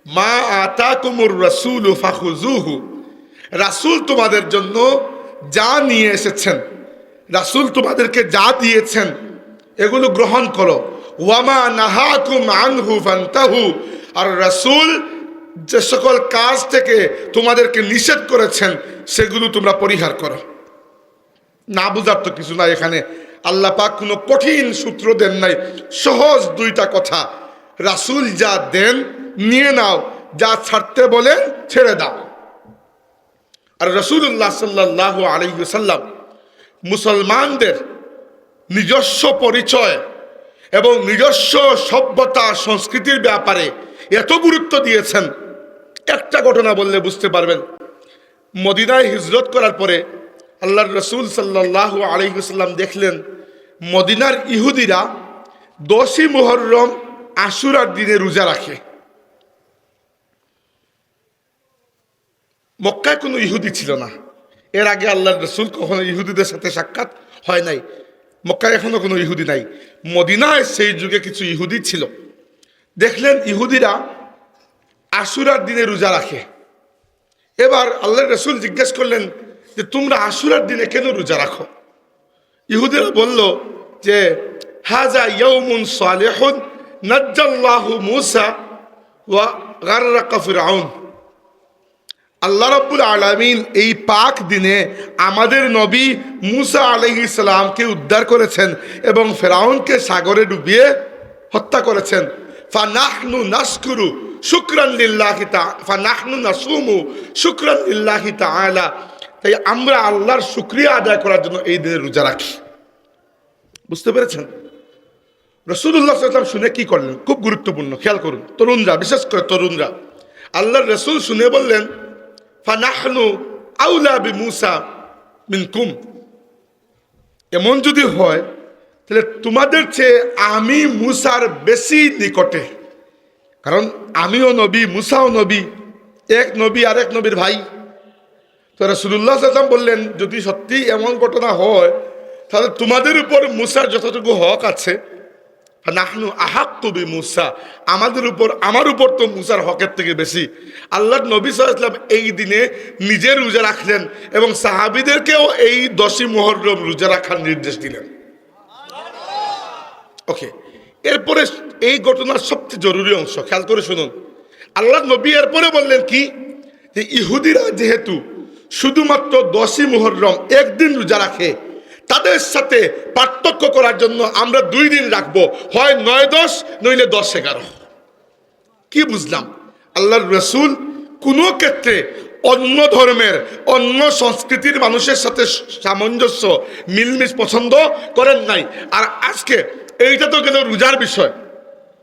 মা আতাকুমুর রাসূলু ফাখুযুহু, রাসূল তোমাদের জন্য যা নিয়ে এসেছেন, রাসূল তোমাদেরকে যা দিয়েছেন এগুলো গ্রহণ করো। ওয়ামা নাহাকুম আনহু ফান্তাহু, আর রাসূল যে সকল কাজ থেকে তোমাদেরকে নিষেধ করেছেন সেগুলো তোমরা পরিহার করো। না বুঝার তো কিছু নাই এখানে। আল্লাহ পাক কোনো কঠিন সূত্র দেন নাই, সহজ দুইটা কথা। রাসূল যা দেন নিয়ে নাও, যা ছাড়তে বলেন ছেড়ে দাও। আর রাসূলুল্লাহ সাল্লাল্লাহু আলাইহি ওয়াসাল্লাম মুসলমানদের নিজস্ব পরিচয় এবং নিজস্ব সভ্যতা সংস্কৃতির ব্যাপারে এত গুরুত্ব দিয়েছেন, একটা ঘটনা বললে বুঝতে পারবেন। মদিনায় হিজরত করার পরে আল্লাহর রাসূল সাল্লাল্লাহু আলাইহি ওয়াসাল্লাম দেখলেন মদিনার ইহুদিরা 10ই মুহররম আশুরার দিনে রোজা রাখে। মক্কায় কোনো ইহুদি ছিল না, এর আগে আল্লাহর রাসূল কখনো ইহুদিদের সাথে সাক্ষাৎ হয় নাই। মক্কায় এখনো কোনো ইহুদি নাই, মদিনায় সেই যুগে কিছু ইহুদি ছিল। দেখলেন ইহুদিরা আশুরার দিনে রোজা রাখে। এবার আল্লাহর রাসূল জিজ্ঞেস করলেন যে তোমরা আশুরার দিনে কেন রোজা রাখো? ইহুদিরা বলল যে হাজা ইয়াউমুন সালিহুন নাজ্জাল্লাহু মূসা ওয়া গাররাকা ফিরআউন, আল্লাহ রাব্বুল আলামিন এই পাক দিনে আমাদের নবী মূসা আলাইহিস সালামকে উদ্ধার করেছেন এবং ফিরআউনকে সাগরে ডুবিয়ে হত্যা করেছেন। ফানাহনু নাশকুরু শুকরান লিল্লাহি তাআলা, ফানাহনু নাসুমু শুকরান লিল্লাহি তাআলা, তাই আমরা আল্লাহর শুকরিয়া আদায় করার জন্য এই দিনে রোজা রাখি। বুঝতে পেরেছেন? রাসূলুল্লাহ সাল্লাল্লাহু আলাইহি ওয়াসাল্লাম শুনে কি করলেন? খুব গুরুত্বপূর্ণ, খেয়াল করুন তরুণরা, বিশেষ করে তরুণরা। আল্লাহর রাসূল শুনে বললেন ফানাহনু আউলা বিমূসা মিনকুম, এমন যদি হয় তাহলে তোমাদের চেয়ে আমি মূসার বেশি নিকটে, কারণ আমিও নবী মূসাও নবী, এক নবী আরেক নবীর ভাই। তো রাসূলুল্লাহ সাল্লাল্লাহু আলাইহি ওয়াসাল্লাম বললেন যদি সত্যি এমন ঘটনা হয় তাহলে তোমাদের উপর মূসার যতটুকু হক আছে, নাহনু আহাক্কু বিমূসা, আমার উপর তো মূসার হকের থেকে বেশি। আল্লাহর নবী সাল্লাল্লাহু আলাইহি ওয়াসাল্লাম এই দিনে নিজে রোজা রাখলেন এবং সাহাবীদেরকেও এই 10ই মুহররম রোজা রাখার নির্দেশ দিলেন। ওকে, এরপরে এই ঘটনার সবচেয়ে জরুরি অংশ খেয়াল করে শুনুন। আল্লাহর নবী এরপরে বললেন কি, যে ইহুদিরা যেহেতু শুধুমাত্র 10ই মুহররম একদিন রোজা রাখে, তাদের সাথে পার্থক্য করার জন্য আমরা 2 দিন রাখবো, হয় 9-10 নইলে 10-11। কি বুঝলাম? আল্লাহর রাসূল কোনো ক্ষেত্রে অন্য ধর্মের অন্য সংস্কৃতির মানুষের সাথে সামঞ্জস্য মিলমিশ পছন্দ করেন নাই। আর আজকে এইটা তো গেল রোজার বিষয়,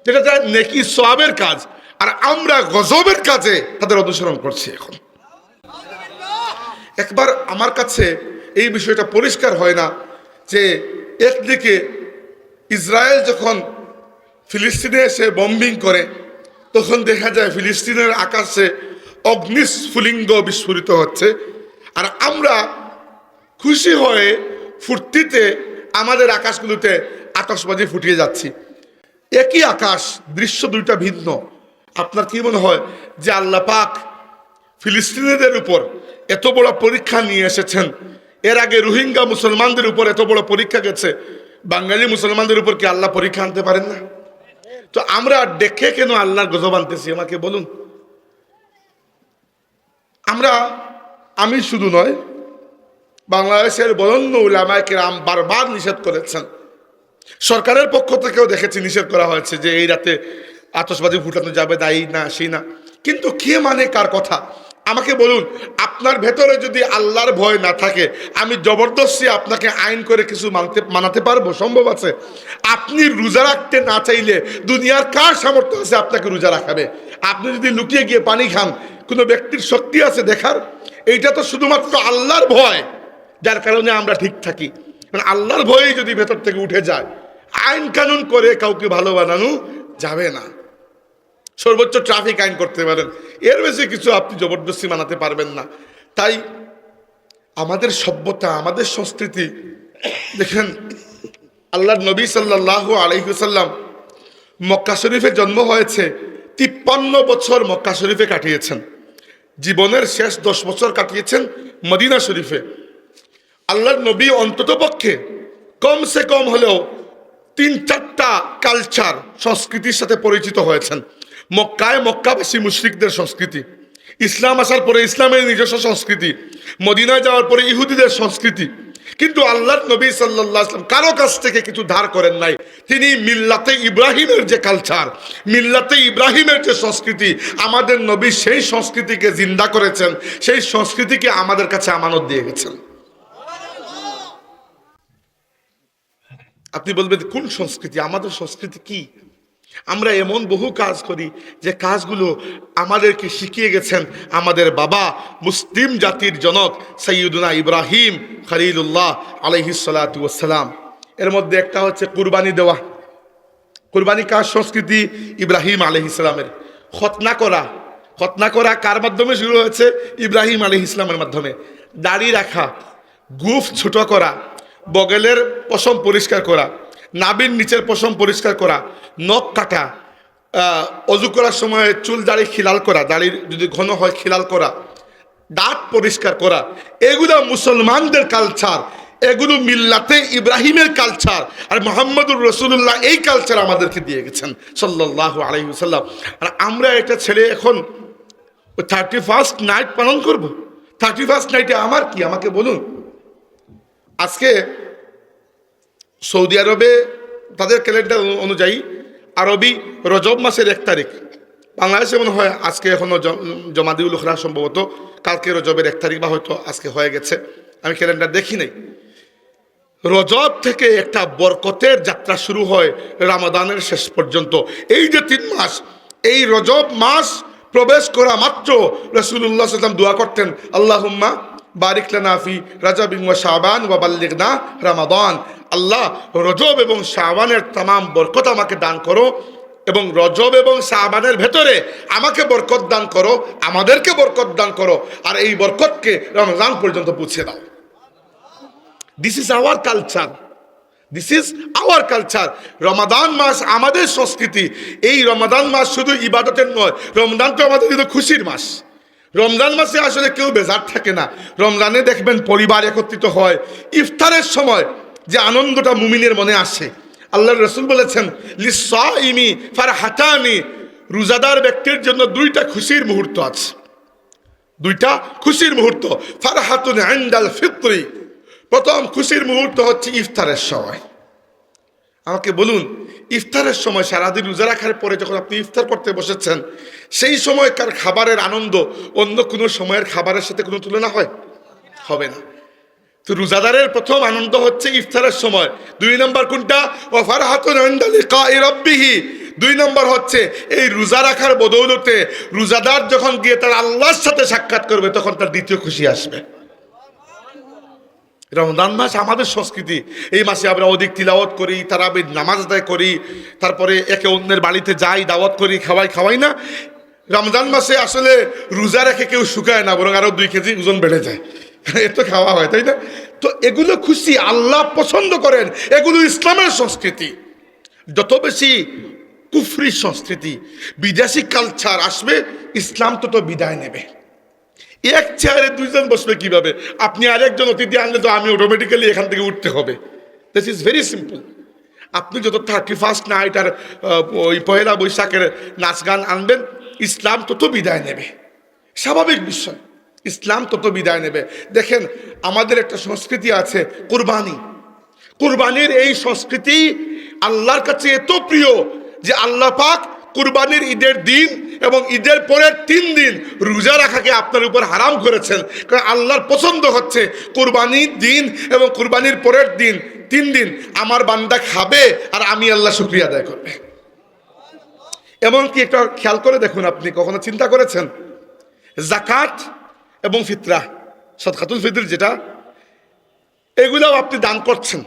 যেটা নেকি সওয়াবের কাজ, আর আমরা গজবের কাজে তাদের অনুসরণ করছি। এখন একবার আমার কাছে এই বিষয়টা পরিষ্কার হয় না যে একদিকে ইসরায়েল যখন ফিলিস্তিনে এসে বম্বিং করে তখন দেখা যায় ফিলিস্তিনের আকাশে অগ্নিস্ফুলিঙ্গ বিস্ফোরিত হচ্ছে, আর আমরা খুশি হয়ে ফুর্তিতে আমাদের আকাশগুলোতে আতশবাজি ফুটিয়ে যাচ্ছি। একই আকাশ, দৃশ্য দুইটা ভিন্ন। আপনার কি মনে হয় যে আল্লাহ পাক ফিলিস্তিনিদের উপর এত বড় পরীক্ষা নিয়ে এসেছেন? এর আগে রোহিঙ্গা মুসলমানদের উপর এত বড় পরীক্ষা গেছে, বাঙালি মুসলমানদের উপর কি আল্লাহ পরীক্ষা আনতে পারেন না? তো আমরা দেখে কেন আল্লাহর গজব আনতেছি আমাকে বলুন। আমি শুধু নয়, বাংলাদেশের বরেণ্য উলামায়ে কেরাম বারবার নিষেধ করেছেন। সরকারের পক্ষ থেকেও দেখেছি নিষেধ করা হয়েছে যে এই রাতে আতশবাজি ফুটানো যাবে না, এই না সেই না। কিন্তু কে মানে কার কথা? আমাকে বলুন, আপনার ভেতরে যদি আল্লাহর ভয় না থাকে, আমি জবরদস্তি আপনাকে আইন করে কিছু মানাতে পারবো? সম্ভব আছে? আপনি রোজা রাখতে না চাইলে দুনিয়ার কার সামর্থ্য আছে আপনাকে রোজা রাখাবে? আপনি যদি লুকিয়ে গিয়ে পানি খান, কোনো ব্যক্তির শক্তি আছে দেখার? এইটা তো শুধুমাত্র আল্লাহর ভয়, যার কারণে আমরা ঠিক থাকি। মানে আল্লাহর ভয়ই যদি ভেতর থেকে উঠে যায়, আইন কানুন করে কাউকে ভালো বানানো যাবে না। সর্বোচ্চ ট্রাফিক আইন করতে পারেন, এর বেশি কিছু আপনি জবরদস্তি মানাতে পারবেন না। তাই আমাদের সভ্যতা, আমাদের সংস্কৃতি দেখেন, আল্লাহর নবী সাল্লাল্লাহু আলাইহি ওয়াসাল্লাম মক্কা শরীফে জন্ম হয়েছে 53 বছর মক্কা শরীফে কাটিয়েছেন, জীবনের শেষ 10 বছর কাটিয়েছেন মদিনা শরীফে। আল্লাহর নবী অন্তত পক্ষে কমসে কম হলেও 3-4টা কালচার সংস্কৃতির সাথে পরিচিত হয়েছেন। মক্কায় মক্কাবাসী মুশরিকদের সংস্কৃতি, ইসলাম আসার পরে ইসলামের নিজস্ব সংস্কৃতি, মদিনায় যাওয়ার পরে ইহুদিদের সংস্কৃতি। কিন্তু আল্লাহর নবী সাল্লাল্লাহু আলাইহি ওয়াসাল্লাম কারো কাছ থেকে কিছু ধার করেন নাই। তিনি মিল্লাতে ইব্রাহিমের যে কালচার, মিল্লাতে ইব্রাহিমের যে সংস্কৃতি, আমাদের নবী সেই সংস্কৃতিকে জিন্দা করেছেন, সেই সংস্কৃতিকে আমাদের কাছে আমানত দিয়ে গেছেন। আপনি বলবেন কোন সংস্কৃতি? আমাদের সংস্কৃতি কি? আমরা এমন বহু কাজ করি যে কাজগুলো আমাদেরকে শিখিয়ে গেছেন আমাদের বাবা, মুসলিম জাতির জনক সাইয়্যিদুনা ইব্রাহিম খলিলুল্লাহ আলাইহিস সালাতু ওয়াস সালাম। এর মধ্যে একটা হচ্ছে কুরবানি দেওয়া। কুরবানি কার সংস্কৃতি? ইব্রাহিম আলাইহিস সালামের। খতনা করা কার মাধ্যমে শুরু হয়েছে? ইব্রাহিম আলাইহিস সালামের মাধ্যমে। দাড়ি রাখা, গুফ ছোট করা, বগলের পশম পরিষ্কার করা, নাভির নিচের পশম পরিষ্কার করা, নখ কাটা, অজু করার সময় চুল দাড়ি খিলাল করা, দাড়ির যদি ঘন হয় খিলাল করা, দাঁত পরিষ্কার করা, এগুলো মুসলমানদের কালচার, এগুলো মিল্লাতে ইব্রাহিমের কালচার। আর মুহাম্মদুর রাসূলুল্লাহ এই কালচার আমাদেরকে দিয়ে গেছেন সাল্লাল্লাহু আলাইহি ওয়াসাল্লাম। আর আমরা একটা ছেলে এখন 31st নাইট পালন করব। 31st নাইটে আমার কি? আমাকে বলুন। আজকে সৌদি আরবে তাদের ক্যালেন্ডার অনুযায়ী আরবি রজব মাসের 1 তারিখ, বাংলাদেশে মনে হয় আজকে এখনো জমাদিউল উখরা, সম্ভবত কালকে রজবের 1 তারিখ বা হয়তো আজকে হয়ে গেছে, আমি ক্যালেন্ডার দেখি নাই। রজব থেকে একটা বরকতের যাত্রা শুরু হয় রমাদানের শেষ পর্যন্ত। এই যে 3 মাস, এই রজব মাস প্রবেশ করা মাত্র রাসূলুল্লাহ সাল্লাল্লাহু আলাইহি ওয়াসাল্লাম দোয়া করতেন, আল্লাহুম্মা বারিক লানা ফি রাজাবিন ওয়া শাবান ওয়া বাল্লিগনা রমাদান। আল্লাহ, রজব এবং শাবানের তামাম বরকত আমাকে দান করো, এবং রজব এবং শাবানের ভেতরে আমাকে বরকত দান করো, আমাদেরকে বরকত দান করো, আর এই বরকতকে রমজান পর্যন্ত পৌঁছে দাও। This is our culture, this is our culture. Ramadan মাস আমাদের সংস্কৃতি। এই রমাদান মাস শুধু ইবাদতের নয়, রমজান তো আমাদের কিন্তু খুশির মাস। রমজান মাসে আসলে কেউ বেজার থাকে না। রমজানে দেখবেন পরিবার একত্রিত হয়, ইফতারের সময় যে আনন্দটা মুমিনের মনে আসে। আল্লাহর রাসূল বলেছেন, লিসাইমি ফারহাতানি, রোজাদার ব্যক্তির জন্য 2টা খুশির মুহূর্ত আছে, 2টা খুশির মুহূর্ত। ফারহাতুন ইনদাল ফিত্রি, প্রথম খুশির মুহূর্ত হচ্ছে ইফতারের সময়। আমাকে বলুন, ইফতারের সময় সারাদিন রোজা রাখার পরে যখন আপনি ইফতার করতে বসেছেন, সেই সময়কার খাবারের আনন্দ অন্য কোনো সময়ের খাবারের সাথে কোনো তুলনা হয়? হবে না। তো রোজাদারের প্রথম আনন্দ হচ্ছে ইফতারের সময়। 2 নম্বর কোনটা? ওয়া ফারহাতুন ইনদা লিকাই রাব্বিহি, 2 নম্বর হচ্ছে এই রোজা রাখার বদৌলতে রোজাদার যখন গিয়ে তার আল্লাহর সাথে সাক্ষাৎ করবে, তখন তার দ্বিতীয় খুশি আসবে। রমজান মাস আমাদের সংস্কৃতি। এই মাসে আমরা অধিক তিলাওয়াত করি, তারাবির নামাজ আদায় করি, তারপরে একে অন্যের বাড়িতে যাই, দাওয়াত করি, খাওয়াই না। রমজান মাসে আসলে রোজা রেখে কেউ শুকায় না, বরং আরো 2 কেজি ওজন বেড়ে যায়, এত খাওয়া হয়, তাই না? তো এগুলো খুশি, আল্লাহ পছন্দ করেন, এগুলো ইসলামের সংস্কৃতি। যত বেশি কুফরি সংস্কৃতি, বিদেশি কালচার আসবে, ইসলাম তত বিদায় নেবে। এক চেয়ারে 2 জন বসবে কিভাবে? আপনি আরেকজন অতিথি আনলে তো আমি অটোমেটিক্যালি এখান থেকে উঠতে হবে। This is very simple. আপনি যত 31st নাইট আর ওই পহেলা বৈশাখের নাচ গান আনবেন, ইসলাম তত বিদায় নেবে। স্বাভাবিক বিষয়, ইসলাম তত বিদায় নেবে। দেখেন, আমাদের একটা সংস্কৃতি আছে কুরবানি। কুরবানির এই সংস্কৃতি আল্লাহর কাছে এত প্রিয় যে আল্লাহ পাক কুরবানির ঈদের দিন এবং ঈদের পরের 3 দিন রোজা রাখাকে আপনার উপর হারাম করেছেন। কারণ আল্লাহর পছন্দ হচ্ছে কুরবানির দিন এবং কুরবানির পরের দিন 3 দিন আমার বান্দা খাবে আর আমি আল্লাহ শুকরিয়া আদায় করবে। এমনকি একটা খেয়াল করে দেখুন, আপনি কখনো চিন্তা করেছেন যাকাত এবং ফিতরা, সাদকাতুল ফিতর যেটা, এগুলাও আপনি দান করছেন,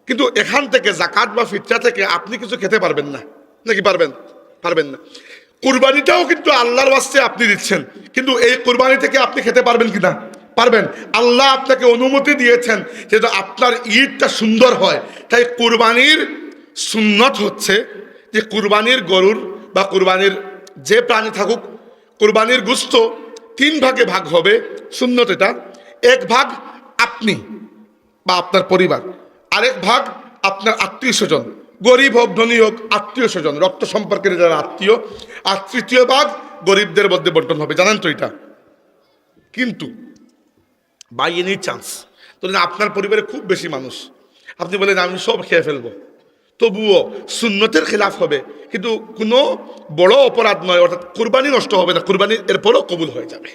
কিন্তু এখান থেকে যাকাত বা ফিতরা থেকে আপনি কিছু খেতে পারবেন না, নাকি পারবেন? পারবেন না। কুরবানিটাও কিন্তু আল্লাহর ওয়াস্তে আপনি দিচ্ছেন, কিন্তু এই কুরবানি থেকে আপনি খেতে পারবেন কিনা? পারবেন। আল্লাহ আপনাকে অনুমতি দিয়েছেন যেটা আপনার ঈদটা সুন্দর হয়। তাই কুরবানির সুন্নত হচ্ছে যে কুরবানির গরুর বা কুরবানির যে প্রাণী থাকুক কুরবানির গোশত 3 ভাগে ভাগ হবে। সুন্নত এটা, 1 ভাগ আপনি বা আপনার পরিবার, আরেক ভাগ আপনার আত্মীয় স্বজন, গরিব হোক ধনী হোক, আত্মীয় স্বজন রক্ত সম্পর্কের যারা আত্মীয়, আর 3য় ভাগ গরিবদের মধ্যে বন্টন হবে। জানেন তো এটা? কিন্তু বাই এনি চান্স ধরেন আপনার পরিবারে খুব বেশি মানুষ, আপনি বলেন আমি সব খেয়ে ফেলবো, তবুও সুন্নতের খেলাফ হবে, কিন্তু কোনো বড় অপরাধ নয়, অর্থাৎ কুরবানি নষ্ট হবে না, কুরবানি এরপরও কবুল হয়ে যাবে।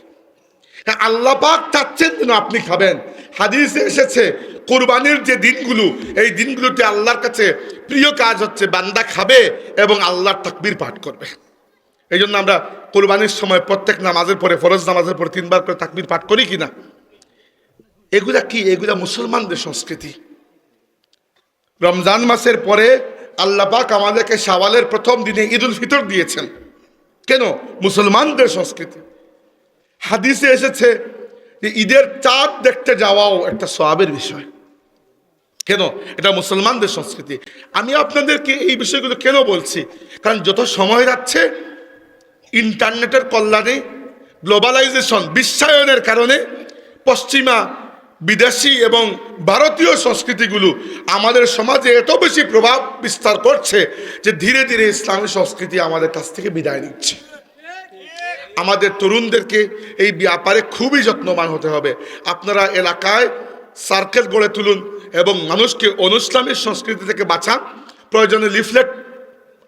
হ্যাঁ, আল্লাহ পাক চাচ্ছেন যেন আপনি খাবেন। হাদিসে এসেছে কুরবানির যে দিনগুলো, এই দিনগুলোতে আল্লাহর কাছে প্রিয় কাজ হচ্ছে বান্দা খাবে এবং আল্লাহর তাকবীর পাঠ করবে। এই জন্য আমরা কুরবানির সময় প্রত্যেক নামাজের পরে, ফরজ নামাজের পরে 3 বার করে তাকবীর পাঠ করি কিনা? এগুলা কি? এগুলা মুসলমানদের সংস্কৃতি। রমজান মাসের পরে আল্লাহ পাক আমাদেরকে শাওয়ালের প্রথম দিনে ঈদ উল ফিতর দিয়েছেন। কেন? মুসলমানদের সংস্কৃতি। হাদিসে এসেছে যে ঈদের চাঁদ দেখতে যাওয়াও একটা সওয়াবের বিষয়। কেন? এটা মুসলমানদের সংস্কৃতি। আমি আপনাদেরকে এই বিষয়গুলো কেন বলছি? কারণ যত সময় যাচ্ছে ইন্টারনেটের কল্যাণে, গ্লোবালাইজেশন, বিশ্বায়নের কারণে পশ্চিমা, বিদেশি এবং ভারতীয় সংস্কৃতিগুলো আমাদের সমাজে এত বেশি প্রভাব বিস্তার করছে যে ধীরে ধীরে ইসলামী সংস্কৃতি আমাদের কাছ থেকে বিদায় নিচ্ছে। আমাদের তরুণদেরকে এই ব্যাপারে খুবই যত্নবান হতে হবে। আপনারা এলাকায় সার্কেল গড়ে তুলুন এবং মানুষকে অনুইসলামী সংস্কৃতি থেকে বাঁচান। প্রয়োজনে লিফলেট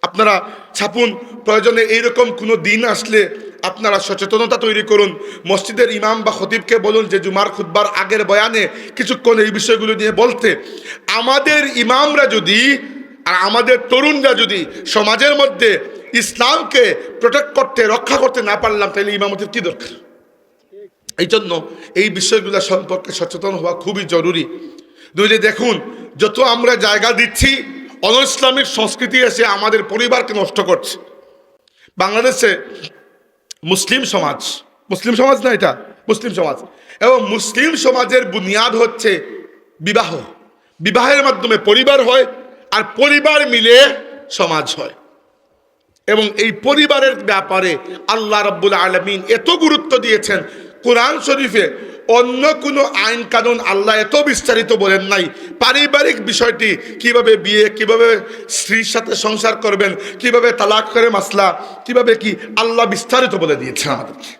আপনারা ছাপুন, প্রয়োজনে এইরকম কোনো দিন আসলে আপনারা সচেতনতা তৈরি করুন। মসজিদের ইমাম বা খতিবকে বলুন যে জুমার খুতবার আগের বয়ানে কিছুক্ষণ এই বিষয়গুলো নিয়ে বলতে। আমাদের ইমামরা যদি আর আমাদের তরুণরা যদি সমাজের মধ্যে ইসলামকে প্রোটেক্ট করতে, রক্ষা করতে না পারলাম, তাহলে ইমামতের কি দরকার? এই জন্য এই বিষয়গুলো সম্পর্কে সচেতন হওয়া খুবই জরুরি। নইলে দেখুন, যত আমরা জায়গা দিচ্ছি অনইসলামিক সংস্কৃতি এসে আমাদের পরিবারকে নষ্ট করছে। বাংলাদেশে মুসলিম সমাজ, মুসলিম সমাজ না এটা, মুসলিম সমাজ, এবং মুসলিম সমাজের বুনিয়াদ হচ্ছে বিবাহ। বিবাহের মাধ্যমে পরিবার হয়, আর পরিবার মিলে সমাজ হয়। এবং এই পরিবারের ব্যাপারে আল্লাহ রাব্বুল আলামিন এত গুরুত্ব দিয়েছেন। কোরআন শরীফে অন্য কোনো আইন কানুন আল্লাহ এত বিস্তারিত বলেন নাই। পারিবারিক বিষয়টি, কিভাবে বিয়ে, কিভাবে স্ত্রীর সাথে সংসার করবেন, কিভাবে তালাক করে মাসলা, কিভাবে কি, আল্লাহ বিস্তারিত বলে দিয়েছেন আমাদেরকে,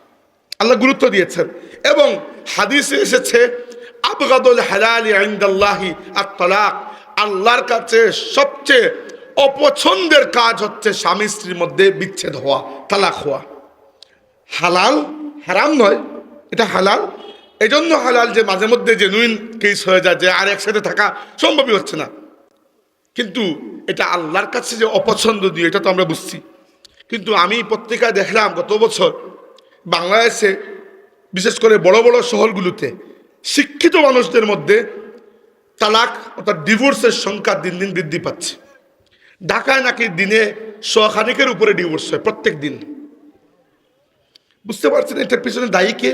আল্লাহ গুরুত্ব দিয়েছেন। এবং হাদিসে এসেছে আবগাদুল হালালি ইনদাল্লাহি আত-তালাক, আল্লাহর কাছে সবচেয়ে অপছন্দের কাজ হচ্ছে স্বামী স্ত্রীর মধ্যে বিচ্ছেদ হওয়া, তালাক হওয়া। হালাল, হারাম নয়, এটা হালাল। এজন্য হালাল যে মাঝে মধ্যে জেনুইন কেস হয়ে যায়, যে আর একসাথে থাকা সম্ভবই হচ্ছে না, কিন্তু এটা আল্লাহর কাছে যে অপছন্দনীয় এটা তো আমরা বুঝছি। কিন্তু আমি পত্রিকায় দেখলাম গত বছর বাংলাদেশে, বিশেষ করে বড় বড় শহরগুলোতে শিক্ষিত মানুষদের মধ্যে তালাক অর্থাৎ ডিভোর্সের সংখ্যা দিন দিন বৃদ্ধি পাচ্ছে। ঢাকায় নাকি দিনে 100 উপরে ডিভোর্স হয় প্রত্যেক দিন। বুঝতে পারছেন এটার পিছনে দায়ী কে?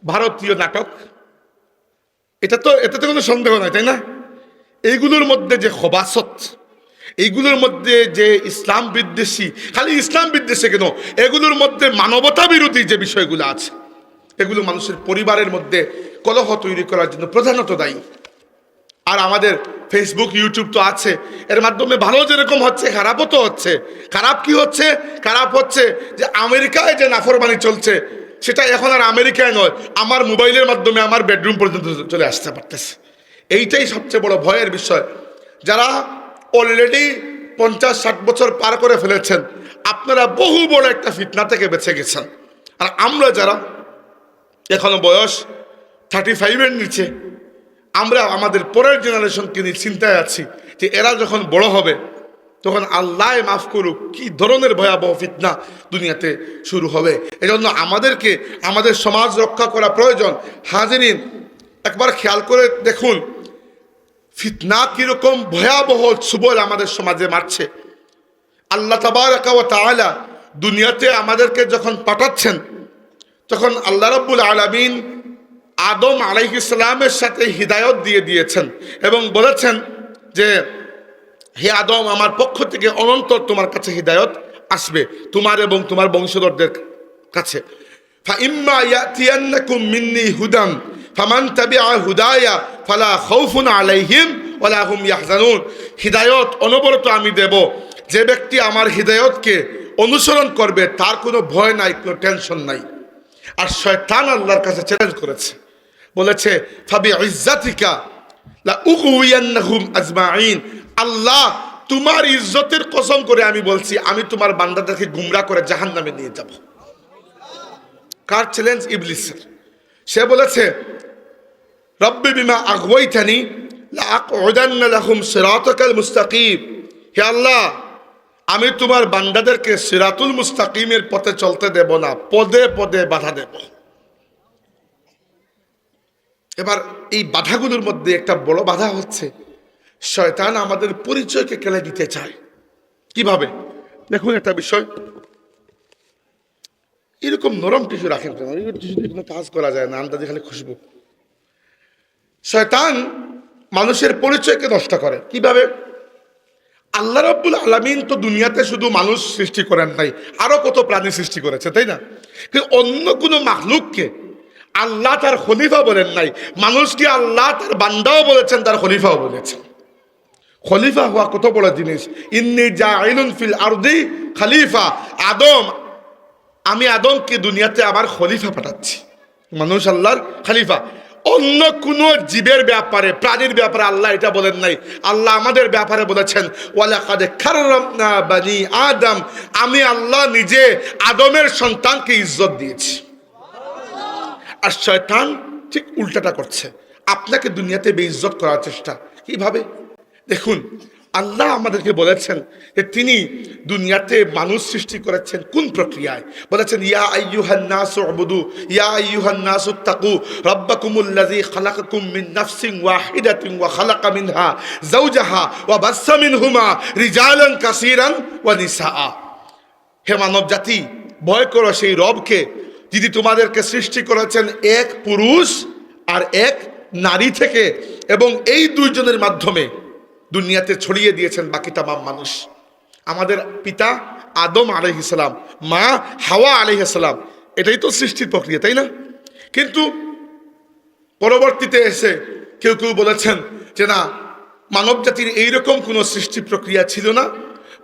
ভারতীয় নাটক। এটাতে কোনো সন্দেহ নাই, তাই না? এইগুলোর মধ্যে যে খবাসত, এইগুলোর মধ্যে যে ইসলাম বিদ্বেষী, খালি ইসলাম বিদ্বেষী কেন, এগুলোর মধ্যে মানবতা বিরোধী যে বিষয়গুলো আছে, এগুলো মানুষের পরিবারের মধ্যে কলহ তৈরি করার জন্য প্রধানত দায়ী। আর আমাদের ফেসবুক, ইউটিউব তো আছে, এর মাধ্যমে ভালো যেরকম হচ্ছে খারাপও তো হচ্ছে। খারাপ কি হচ্ছে? খারাপ হচ্ছে যে আমেরিকায় যে নাফরমানি চলছে, সেটা এখন আর আমেরিকায় নয়, আমার মোবাইলের মাধ্যমে আমার বেডরুম পর্যন্ত চলে আসতে পারতেছে। এইটাই সবচেয়ে বড় ভয়ের বিষয়। যারা অলরেডি 50-60 বছর পার করে ফেলেছেন, আপনারা বহু বড় একটা ফিতনা থেকে বেঁচে গেছেন। আর আমরা যারা এখনো বয়স 35-এর নিচে, আমরা আমাদের পরের জেনারেশনকে নিয়ে চিন্তায় আছি যে এরা যখন বড় হবে তখন আল্লাহ মাফ করুক কি ধরনের ভয়াবহ ফিতনা দুনিয়াতে শুরু হবে। এজন্য আমাদেরকে আমাদের সমাজ রক্ষা করা প্রয়োজন। হাজিরিন, একবার খেয়াল করে দেখুন ফিতনা কিরকম ভয়াবহ সুবল আমাদের সমাজে মারছে। আল্লাহ তাবারাকা ওয়া তাআলা দুনিয়াতে আমাদেরকে যখন পাঠাচ্ছেন, তখন আল্লাহ রাব্বুল আলামিন আদম আলাইহিস সালামের সাথে হিদায়ত দিয়ে দিয়েছেন এবং বলেছেন যে হে আদম, আমার পক্ষ থেকে অনন্তর তোমার কাছে হিদায়ত আসবে তোমার এবং তোমার বংশধরদের কাছে। ফাইম্মা ইয়াতিয়ান্নাকুম মিন্নি হুদাম ফামান তাবিআ হুদায়া ফালা খাউফুন আলাইহিম ওয়ালা হুম ইয়াহজানুন। হিদায়াত অনবরত আমি দেব, যে ব্যক্তি আমার হিদায়াতকে অনুসরণ করবে তার কোনো ভয় নাই, কোনো টেনশন নাই। আর শয়তান আল্লাহর কাছে চ্যালেঞ্জ করেছে, বলেছে ফাবি ইজ্জাতিকা লা উগওয়ান্নাহুম আজমাইন। আল্লাহ তোমার ইজ্জতের কসম করে আমি বলছি, আমি তোমার বান্দাদেরকে গুমরা করে জাহান্নামে নিয়ে যাব। কার চ্যালেঞ্জ? ইবলিসের। সে বলেছে রব্বি বিমা আগওয়াইতানি লা আকউদান্না লাহুম সিরাতাকাল মুস্তাকিম। হে আল্লাহ, আমি তোমার বান্দাদেরকে সিরাতুল মুস্তাকিমের পথে চলতে দেব না, পদে পদে বাধা দেব। এবার এই বাধাগুলোর মধ্যে একটা বড় বাধা হচ্ছে শয়তান আমাদের পরিচয়কে কেড়ে দিতে চায়। কিভাবে? দেখুন একটা বিষয়, এরকম নরম টিস্যু রাখেন কেন? এই টিস্যু দিয়ে কোনো কাজ করা যায় না, আন্দাজে খালি খুশবু। শয়তান মানুষের পরিচয়কে নষ্ট করে। কিভাবে? আল্লাহ রাব্বুল আলামিন তো দুনিয়াতে শুধু মানুষ সৃষ্টি করেন নাই, আরো কত প্রাণী সৃষ্টি করেছে, তাই না? কিন্তু অন্য কোনো মাখলুককে আল্লাহ তার খলিফা বলেন নাই। মানুষকে আল্লাহ তার বান্দাও বলেছেন, তার খলিফাও বলেছেন। খলিফা হওয়া কত বড় জিনিস। ইন্নী জাইলুন ফিল আরদি খলিফা। আদম, আমি আদমকে দুনিয়াতে আবার খলিফা পাঠাচ্ছি। মানুষ আল্লাহর খলিফা। অন্য কোন জীবের ব্যাপারে, প্রাণীর ব্যাপারে আল্লাহ এটা বলেন নাই। আল্লাহ আমাদের ব্যাপারে বলেছেন ওয়ালাকাদ কাররামনা বানি আদম। আমি আল্লাহ নিজে আদমের সন্তানকে ইজ্জত দিয়েছি। আর শয়তান ঠিক উল্টাটা করছে, আপনাকে দুনিয়াতে বেইজ্জত করার চেষ্টা। কিভাবে? দেখুন, আল্লাহ আমাদেরকে বলেছেন যে তিনি দুনিয়াতে মানুষ সৃষ্টি করেছেন কোন প্রক্রিয়ায়। বলেছেন ইয়া আইয়ুহান নাসু উবুদু ইয়া আইয়ুহান নাসু তাকু রাব্বাকুমুল্লাযী খালাকাকুম মিন নাফসিন ওয়াহিদাতিন ওয়া খালাকা মিনহা যাওজাহা ওয়া বাসসা মিনহুমা রিজালান কাসীরান ওয়া নিসা। হে মানব জাতি, ভয় করো সেই রবকে যিনি তোমাদেরকে সৃষ্টি করেছেন এক পুরুষ আর এক নারী থেকে, এবং এই দুইজনের মাধ্যমে দুনিয়াতে ছড়িয়ে দিয়েছেন বাকি তামাম মানুষ। আমাদের পিতা আদম আলাইহিস সালাম, মা হাওয়া আলাইহিস সালাম, এটাই তো সৃষ্টির প্রক্রিয়া, তাই না? কিন্তু পরবর্তীতে এসে কেউ কেউ বলেছেন যে না, মানব জাতির এইরকম কোনো সৃষ্টি প্রক্রিয়া ছিল না,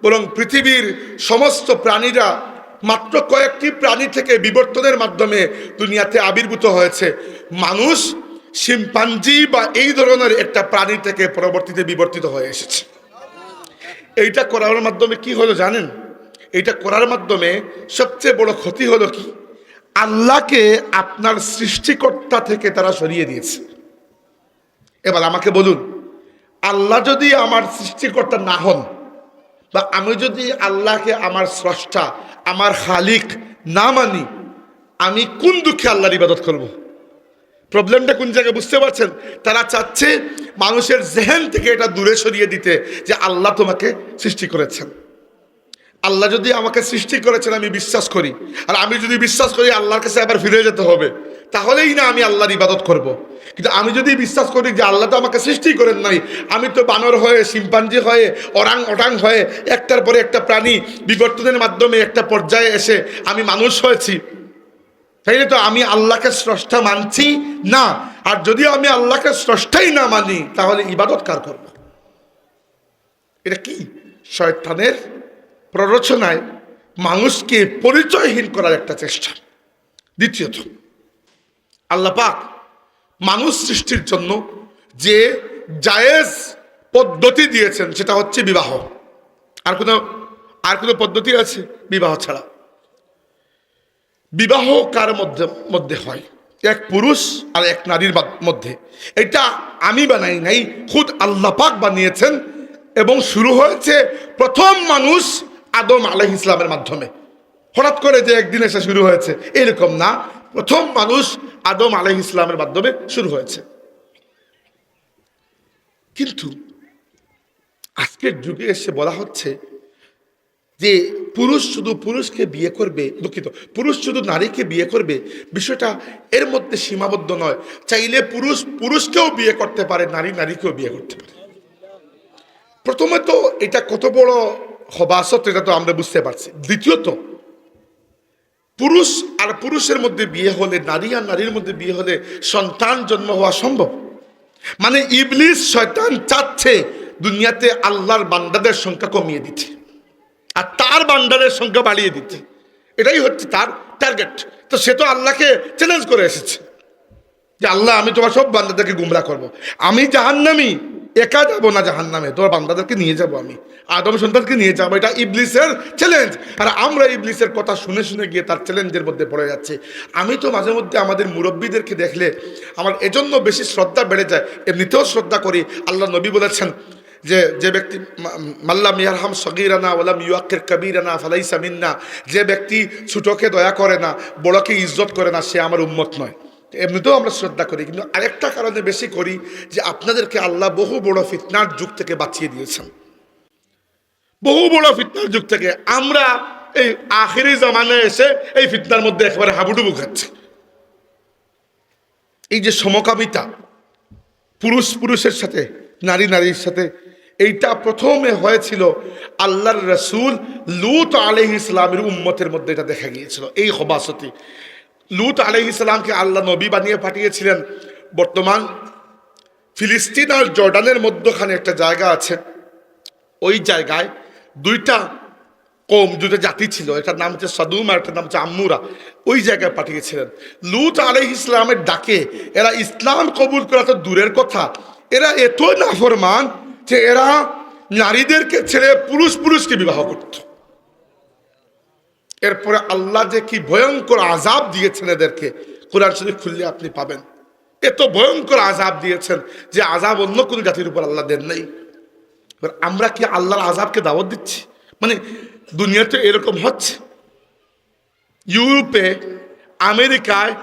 বরং পৃথিবীর সমস্ত প্রাণীরা মাত্র কয়েকটি প্রাণী থেকে বিবর্তনের মাধ্যমে দুনিয়াতে আবির্ভূত হয়েছে। মানুষ শিম্পাঞ্জি বা এই ধরনের একটা প্রাণী থেকে পরবর্তীতে বিবর্তিত হয়ে এসেছে। এইটা করার মাধ্যমে কি হলো জানেন? এইটা করার মাধ্যমে সবচেয়ে বড় ক্ষতি হলো কি? আল্লাহকে আপনার সৃষ্টিকর্তা থেকে তারা সরিয়ে দিয়েছে। এবার আমাকে বলুন, আল্লাহ যদি আমার সৃষ্টিকর্তা না হন, বা আমি যদি আল্লাহকে আমার স্রষ্টা, আমার খালিক না মানি, আমি কোন দুঃখে আল্লাহর ইবাদত করব? প্রবলেমটা কোন জায়গায় বুঝতে পারছেন? তারা চাচ্ছে মানুষের জেহেন থেকে এটা দূরে সরিয়ে দিতে, যে আল্লাহ তোমাকে সৃষ্টি করেছেন। আল্লাহ যদি আমাকে সৃষ্টি করেছেন আমি বিশ্বাস করি, আর আমি যদি বিশ্বাস করি আল্লাহর কাছে আবার ফিরে যেতে হবে, তাহলেই না আমি আল্লাহর ইবাদত করব। কিন্তু আমি যদি বিশ্বাস করি যে আল্লাহ তো আমাকে সৃষ্টি করেন নাই, আমি তো বানর হয়ে, শিম্পাঞ্জি হয়ে, ওরাং ওটাং হয়ে একটার পরে একটা প্রাণী বিবর্তনের মাধ্যমে একটা পর্যায়ে এসে আমি মানুষ হয়েছি, তাইলে তো আমি আল্লাহকে স্রষ্টা মানছি না। আর যদি আমি আল্লাহকে স্রষ্টাই না মানি, তাহলে ইবাদত কার করব? এটা কি? শয়তানের প্ররোচনায় মানুষকে পরিচয়হীন করার একটা চেষ্টা। দ্বিতীয়ত, আল্লাহ পাক মানুষ সৃষ্টির জন্য যে জায়েজ পদ্ধতি দিয়েছেন সেটা হচ্ছে বিবাহ। আর কোনো পদ্ধতি আছে বিবাহ ছাড়া? বিবাহ কার মধ্যে হয়? এক পুরুষ আর এক নারীর মধ্যে। এটা আমি বানাই নাই, খুদ আল্লাহ পাক বানিয়েছেন, এবং শুরু হয়েছে প্রথম মানুষ আদম আলাইহিস সালামের মাধ্যমে। হঠাৎ করে যে একদিন এসে শুরু হয়েছে এরকম না, প্রথম মানুষ আদম আলাইহিস সালামের মাধ্যমে শুরু হয়েছে। কিন্তু আজকের যুগে এসে বলা হচ্ছে যে পুরুষ শুধু পুরুষকে বিয়ে করবে, দুঃখিত, পুরুষ শুধু নারীকে বিয়ে করবে। বিষয়টা এর মধ্যে সীমাবদ্ধ নয়, চাইলে পুরুষ পুরুষকেও বিয়ে করতে পারে, নারী নারীকেও বিয়ে করতে পারে। প্রথমে তো এটা কত বড় খবাসত, এটা তো আমরা বুঝতে পারছি। দ্বিতীয়ত, পুরুষ আর পুরুষের মধ্যে বিয়ে হলে, নারী আর নারীর মধ্যে বিয়ে হলে সন্তান জন্ম হওয়া সম্ভব। মানে ইবলিস শয়তান চাচ্ছে দুনিয়াতে আল্লাহর বান্দাদের সংখ্যা কমিয়ে দিতে আর তার বান্দাদের সংখ্যা বাড়িয়ে দিতে, এটাই হচ্ছে তার টার্গেট। তো সে তো আল্লাহকে চ্যালেঞ্জ করে এসেছে যে আল্লাহ, আমি তোমার সব বান্দাদেরকে গুমরা করব, আমি জাহান্নামী, একা যাবো না জাহান্নামে, তোমার বান্দাদেরকে নিয়ে যাব, আমি আদম সন্তানকে নিয়ে যাবো। এটা ইবলিসের চ্যালেঞ্জ। আর আমরা ইবলিসের কথা শুনে শুনে গিয়ে তার চ্যালেঞ্জের মধ্যে পড়ে যাচ্ছে। আমি তো মাঝে মধ্যে আমাদের মুরব্বীদেরকে দেখলে আমার এজন্য বেশি শ্রদ্ধা বেড়ে যায়, এমনিতেও শ্রদ্ধা করি। আল্লাহ নবী বলেছেন যে ব্যক্তি মাল্লাম ইয়ারহাম সগীরানা ওয়ালাম ইউআক্কির কবীরানা ফালাইসা মিন্না, যে ব্যক্তি ছোটকে দয়া করে না, বড়কে ইজ্জত করে না, সে আমার উম্মত নয়। এমনিতেও আমরা শ্রদ্ধা করি, কিন্তু আরেকটা কারণে বেশি করি যে আপনাদেরকে আল্লাহ বহু বড় ফিতনার যুগ থেকে বাঁচিয়ে দিয়েছেন, বহু বড় ফিতনার যুগ থেকে। আমরা এই আখিরি জামানায় এসে এই ফিতনার মধ্যে একেবারে হাবুডুবু খাচ্ছি। এই যে সমকামিতা, পুরুষ পুরুষের সাথে, নারী নারীর সাথে, এইটা প্রথমে হয়েছিল আল্লাহর রসুল লূত আলাইহিস সালামের উম্মতের মধ্যে। এটা দেখা গিয়েছিল এই খবাসতি। লূত আলাইহিস সালামকে আল্লাহ নবী বানিয়ে পাঠিয়েছিলেন। বর্তমান ফিলিস্তিন আর জর্ডানের মধ্যখানে একটা জায়গা আছে, ওই জায়গায় দুইটা কম, দুটো জাতি ছিল, এটার নাম হচ্ছে সাদুম আর এটার নাম হচ্ছে আম্মুরা। ওই জায়গায় পাঠিয়েছিলেন। লূত আলাইহিস সালামের ডাকে এরা ইসলাম কবুল করা তো দূরের কথা, এরা এতই নাফরমান যে এরা নারীদেরকে ছেড়ে পুরুষ পুরুষকে বিবাহ করত। এরপরে আল্লাহ যে কি ভয়ঙ্কর আযাব দিয়েছেন এদেরকে, কোরআন শরীফ খুললে আপনি পাবেন। এত ভয়ঙ্কর আযাব দিয়েছেন যে আযাব অন্য কোনো জাতির উপর আল্লাহ দেন নাই। এবার আমরা কি আল্লাহর আযাবকে দাওয়াত দিচ্ছি? মানে দুনিয়াতে এরকম হচ্ছে। ইউরোপে, আমেরিকায়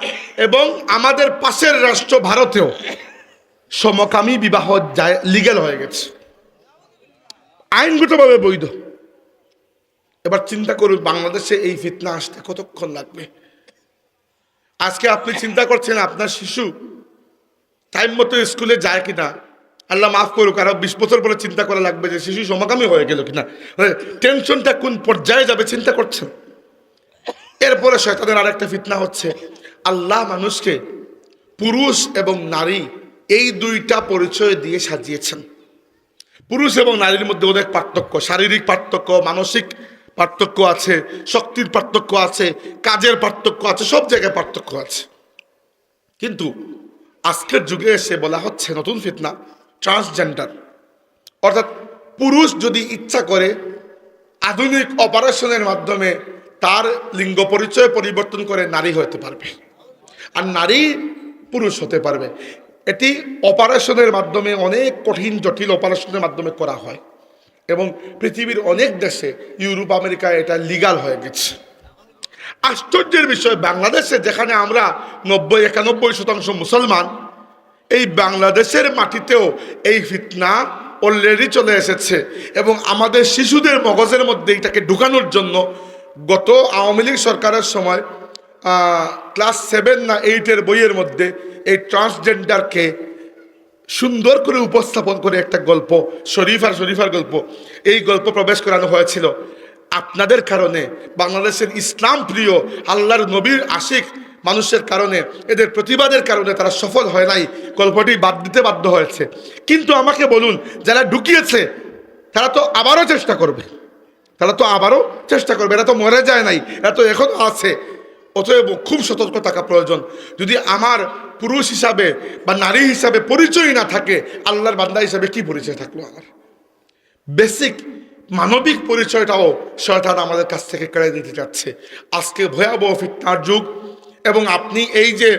এবং আমাদের পাশের রাষ্ট্র ভারতেও সমকামী বিবাহ লিগ্যাল হয়ে গেছে, আইনগতভাবে বৈধ। এবার চিন্তা করুন বাংলাদেশে এই ফিতনা আসতে কতক্ষণ লাগবে। আজকে আপনি চিন্তা করছেন আপনার শিশু টাইম মতো স্কুলে যায় কিনা, আল্লাহ মাফ করুক, আরো 20 বছর পরে চিন্তা করা লাগবে যে শিশু সমকামী হয়ে গেল কিনা। টেনশনটা কোন পর্যায়ে যাবে চিন্তা করছেন। এরপরে শয়তানের আরেকটা ফিতনা হচ্ছে, আল্লাহ মানুষকে পুরুষ এবং নারী এই দুইটা পরিচয় দিয়ে সাজিয়েছেন। পুরুষ এবং নারীর মধ্যে অনেক পার্থক্য, শারীরিক পার্থক্য, মানসিক পার্থক্য আছে, শক্তির পার্থক্য আছে, কাজের পার্থক্য আছে, সব জায়গায় পার্থক্য আছে। কিন্তু আজকের যুগে এসে বলা হচ্ছে নতুন ফিতনা, ট্রান্সজেন্ডার। অর্থাৎ পুরুষ যদি ইচ্ছা করে আধুনিক অপারেশনের মাধ্যমে তার লিঙ্গ পরিচয় পরিবর্তন করে নারী হতে পারবে, আর নারী পুরুষ হতে পারবে। এটি অপারেশনের মাধ্যমে, অনেক কঠিন জটিল অপারেশনের মাধ্যমে করা হয় এবং পৃথিবীর অনেক দেশে, ইউরোপ, আমেরিকায় এটা লিগাল হয়ে গেছে। আশ্চর্যের বিষয়, বাংলাদেশে যেখানে আমরা 90-91% মুসলমান, এই বাংলাদেশের মাটিতেও এই ফিতনা অলরেডি চলে এসেছে এবং আমাদের শিশুদের মগজের মধ্যে এটাকে ঢুকানোর জন্য গত আওয়ামী লীগ সরকারের সময় ক্লাস 7 না 8-এর বইয়ের মধ্যে এই ট্রান্সজেন্ডারকে সুন্দর করে উপস্থাপন করে একটা গল্প, শরীফার গল্প, এই গল্প প্রবেশ করানো হয়েছিল। আপনাদের কারণে, বাংলাদেশের ইসলাম প্রিয় আল্লাহর নবীর আশিক মানুষের কারণে, এদের প্রতিবাদের কারণে তারা সফল হয় নাই, গল্পটি বাদ দিতে বাধ্য হয়েছে। কিন্তু আমাকে বলুন, যারা ঢুকিয়েছে তারা তো আবারও চেষ্টা করবে, এরা তো মরে যায় নাই, এরা তো এখনো আছে। অতএব খুব সতর্ক থাকা প্রয়োজন। যদি আমার পুরুষ হিসাবে বা নারী হিসাবে পরিচয় না থাকে, আল্লাহর বান্দা হিসাবে কি পরিচয় থাকলো আমার? বেসিক মানবিক পরিচয়টাও শয়তান আমাদের কাছ থেকে কেড়ে দিতে যাচ্ছে। আজকে ভয়াবহ ফিতনার যুগ এবং আপনি এই যে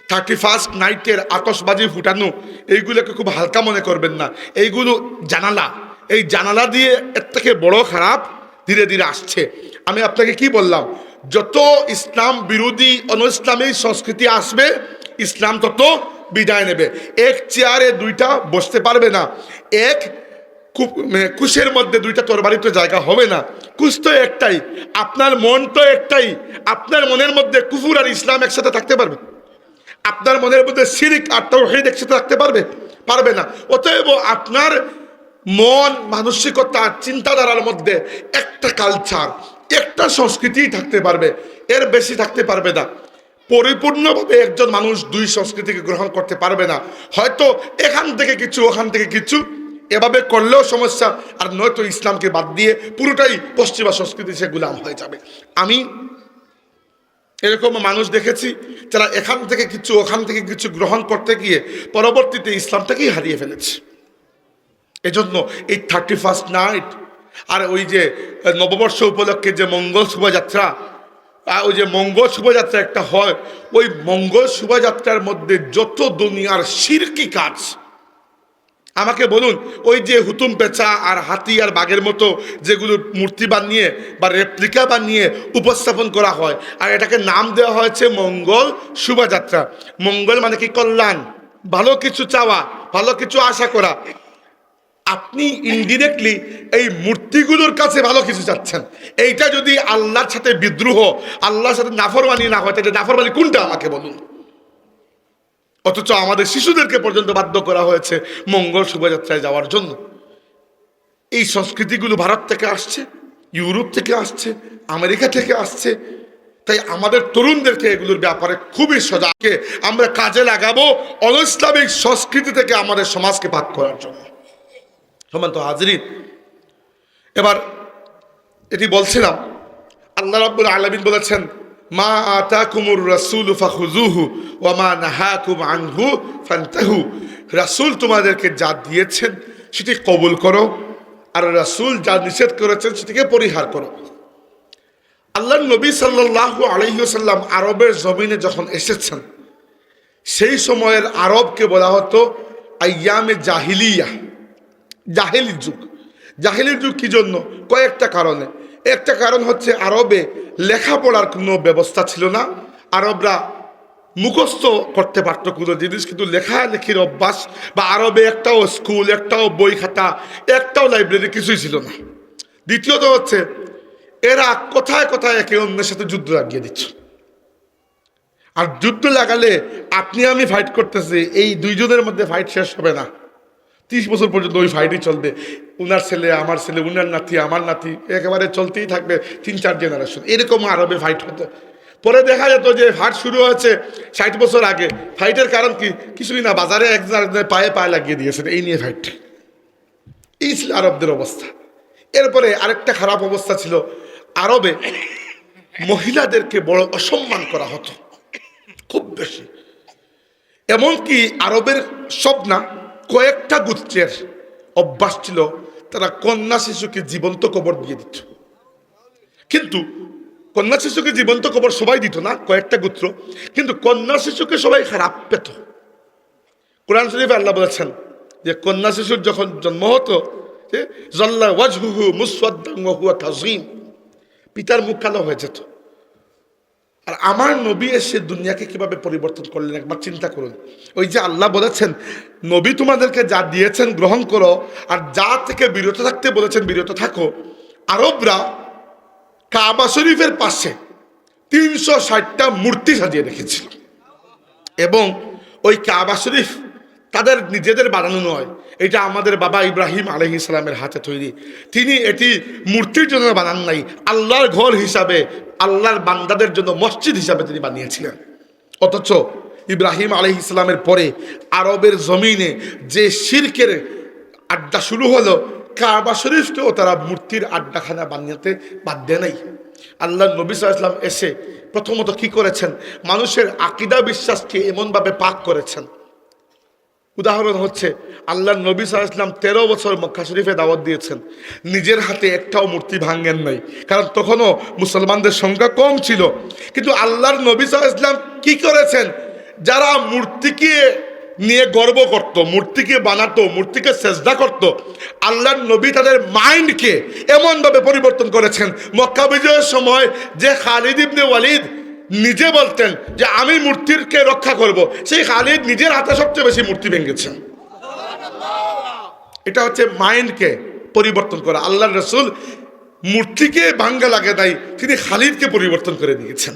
31st নাইটের আতশবাজি ফুটানো, এইগুলোকে খুব হালকা মনে করবেন না। এইগুলো জানালা, এই জানালা দিয়ে এর থেকে বড় খারাপ ধীরে ধীরে আসছে। আমি আপনাকে কি বললাম, যত ইসলাম বিরোধী অনইসলামী সংস্কৃতি আসবে, ইসলাম তত বিদায় নেবে। এক চেয়ারে দুইটা বসতে পারবে না, এক কুশের মধ্যে দুইটা তরবারি তো জায়গা হবে না। কুশ তো একটাই, আপনার মন তো একটাই। আপনার মনের মধ্যে কুফর আর ইসলাম একসাথে থাকতে পারবে? আপনার মনের মধ্যে শিরক আর তাওহীদ একসাথে থাকতে পারবে না। অতএব আপনার মন, মানসিকতা, চিন্তাধারার মধ্যে একটা কালচার, একটা সংস্কৃতি থাকতে পারবে, এর বেশি থাকতে পারবে না। পরিপূর্ণভাবে একজন মানুষ দুই সংস্কৃতিকে গ্রহণ করতে পারবে না। হয়তো এখান থেকে কিছু, ওখান থেকে কিছু, এভাবে করলেও সমস্যা, আর নয়তো ইসলামকে বাদ দিয়ে পুরোটাই পশ্চিমা সংস্কৃতি সে গোলাম হয়ে যাবে। আমি এরকম মানুষ দেখেছি যারা এখান থেকে কিছু, ওখান থেকে কিছু গ্রহণ করতে গিয়ে পরবর্তীতে ইসলামটাকেই হারিয়ে ফেলেছে। এজন্য এই 31st নাইট আর ওই যে নববর্ষ উপলক্ষে যে মঙ্গল শোভাযাত্রা, ওই যে মঙ্গল শোভাযাত্রা একটা হয়, ওই মঙ্গল শোভাযাত্রার মধ্যে যত দুনিয়ার শিরকি কাজ, আমাকে বলুন, ওই যে হুতুম পেঁচা আর হাতি আর বাঘের মতো যেগুলো মূর্তি বানিয়ে বা রেপ্লিকা বানিয়ে উপস্থাপন করা হয়, আর এটাকে নাম দেওয়া হয়েছে মঙ্গল শোভাযাত্রা। মঙ্গল মানে কি? কল্যাণ, ভালো কিছু চাওয়া, ভালো কিছু আশা করা। আপনি ইনডিরেক্টলি এই মূর্তিগুলোর কাছে ভালো কিছু চাচ্ছেন। এইটা যদি আল্লাহর সাথে বিদ্রোহ, আল্লাহর সাথে নাফরমানি না হয়, তাহলে নাফরমানি কোনটা আমাকে বলুন। অথচ আমাদের শিশুদেরকে পর্যন্ত বাধ্য করা হয়েছে মঙ্গল শোভাযাত্রায় যাওয়ার জন্য। এই সংস্কৃতিগুলো ভারত থেকে আসছে, ইউরোপ থেকে আসছে, আমেরিকা থেকে আসছে। তাই আমাদের তরুণদেরকে এগুলোর ব্যাপারে খুবই সজাগকে আমরা কাজে লাগাবো অনৈসলামিক সংস্কৃতি থেকে আমাদের সমাজকে পাক করার জন্য। সম্মানিত হাজরিন, এবার এটি বলছিলাম, আল্লাহ রাব্বুল আলামিন বলেছেন, মা আতাকুমুর রাসূলু ফাখুযুহু ওয়া মা নাহাকুম আনহু ফান্তাহু। রাসূল তোমাদেরকে যা দিয়েছেন সেটি কবুল করো, আর রাসূল যা নিষেধ করেছেন সেটিকে পরিহার করো। আল্লাহর নবী সাল্লাল্লাহু আলাইহি ওয়াসাল্লাম আরবের জমিনে যখন এসেছেন, সেই সময়ের আরবকে বলা হতো আইয়ামে জাহিলিয়া, জাহেলি যুগ। জাহেলির যুগ কি জন্য? কয়েকটা কারণে। একটা কারণ হচ্ছে আরবে লেখাপড়ার কোনো ব্যবস্থা ছিল না। আরবরা মুখস্থ করতে পারত কোনো জিনিস, কিন্তু লেখালেখির অভ্যাস বা আরবে একটাও স্কুল, একটাও বই খাতা, একটাও লাইব্রেরি কিছুই ছিল না। দ্বিতীয়ত হচ্ছে এরা কোথায় কোথায় একে অন্যের সাথে যুদ্ধ লাগিয়ে দিচ্ছে। আর যুদ্ধ লাগালে আপনি আমি ফাইট করতেছি, এই দুইজনের মধ্যে ফাইট শেষ হবে না, 30 বছর পর্যন্ত ওই ফাইটই চলবে। উনার ছেলে আমার ছেলে, উনার নাতি আমার নাতি, একেবারে চলতেই থাকবে 3-4 জেনারেশন। এরকম আরবে ফাইট হতো। পরে দেখা যেত যে ফাইট শুরু হয়েছে 60 বছর আগে। ফাইটের কারণ কি? কিছুই না, বাজারে একজনের পায়ে পায়ে লাগিয়ে দিয়েছে, এই নিয়ে ফাইট। এই ছিল আরবদের অবস্থা। এরপরে আরেকটা খারাপ অবস্থা ছিল, আরবে মহিলাদেরকে বড় অসম্মান করা হতো খুব বেশি। এমনকি আরবের সব না, কয়েকটা গোত্রের অভ্যাস ছিল তারা কন্যা শিশুকে জীবন্ত কবর দিয়ে দিত। কিন্তু কন্যা শিশুকে জীবন্ত কবর সবাই দিত না, কয়েকটা গোত্র। কিন্তু কন্যা শিশুকে সবাই খারাপ পেত। কোরআন শরীফে আল্লাহ বলেছেন যে কন্যা শিশুর যখন জন্ম হতো, যে জাল্লা ওয়াজহুহু মুসওয়াদ্দান ওয়া হুয়া কাযীম, পিতার মুখ কালো হয়ে যেত। আর আমার নবী এসে দুনিয়াকে কিভাবে পরিবর্তন করলেন একবার চিন্তা করুন। ওই যে আল্লাহ বলেছেন নবী তোমাদেরকে যা দিয়েছেন গ্রহণ করো, আর যা থেকে বিরত থাকতে বলেছেন বিরত থাকো। আরবরা কাবা শরীফের পাশে 360টা মূর্তি সাজিয়ে রেখেছিল, এবং ওই কাবা শরীফ তাদের নিজেদের বানানো নয়, এটা আমাদের বাবা ইব্রাহিম আলাইহিস সালামের হাতে তৈরি। তিনি এটি মূর্তির জন্য বানান নাই, আল্লাহর ঘর হিসাবে, আল্লাহর বান্দাদের জন্য মসজিদ হিসাবে তিনি বানিয়েছিলেন। অথচ ইব্রাহিম আলাইহিস সালামের পরে আরবের জমিনে যে শিরকের আড্ডা শুরু হলো, কাবা শরীফকেও তারা মূর্তির আড্ডাখানা বানাতে বাধ্য নাই। আল্লাহ নবী সাল্লাল্লাহু আলাইহি ওয়াসাল্লাম এসে প্রথমত কি করেছেন? মানুষের আকীদা বিশ্বাসকে এমনভাবে পাক করেছেন। উদাহরণ হচ্ছে, আল্লাহ নবী সাল্লাল্লাহু আলাইহি ওয়াসাল্লাম 13 বছর মক্কা শরীফে দাওয়াত দিয়েছেন, নিজের হাতে একটাও মূর্তি ভাঙেন নাই, কারণ তখনও মুসলমানদের সংখ্যা কম ছিল। কিন্তু আল্লাহর নবী সাল্লাল্লাহু আলাইহি ওয়াসাল্লাম কি করেছেন? যারা মূর্তিকে নিয়ে গর্ব করত, মূর্তিকে বানাতো, মূর্তিকে সেজদা করত, আল্লাহর নবী তাদের মাইন্ডকে এমনভাবে পরিবর্তন করেছেন। মক্কা বিজয়ের সময় যে খালিদ ইবনে ওয়ালিদ নিজে বলতেন যে আমি মূর্তিকে রক্ষা করব, সেই খালিদ নিজের হাতে সবচেয়ে বেশি মূর্তি ভেঙেছেন। এটা হচ্ছে মাইন্ডকে পরিবর্তন করা। আল্লাহর রাসূল মূর্তিকে ভাঙ্গা লাগে নাই, তিনি খালিদকে পরিবর্তন করে দিয়েছেন।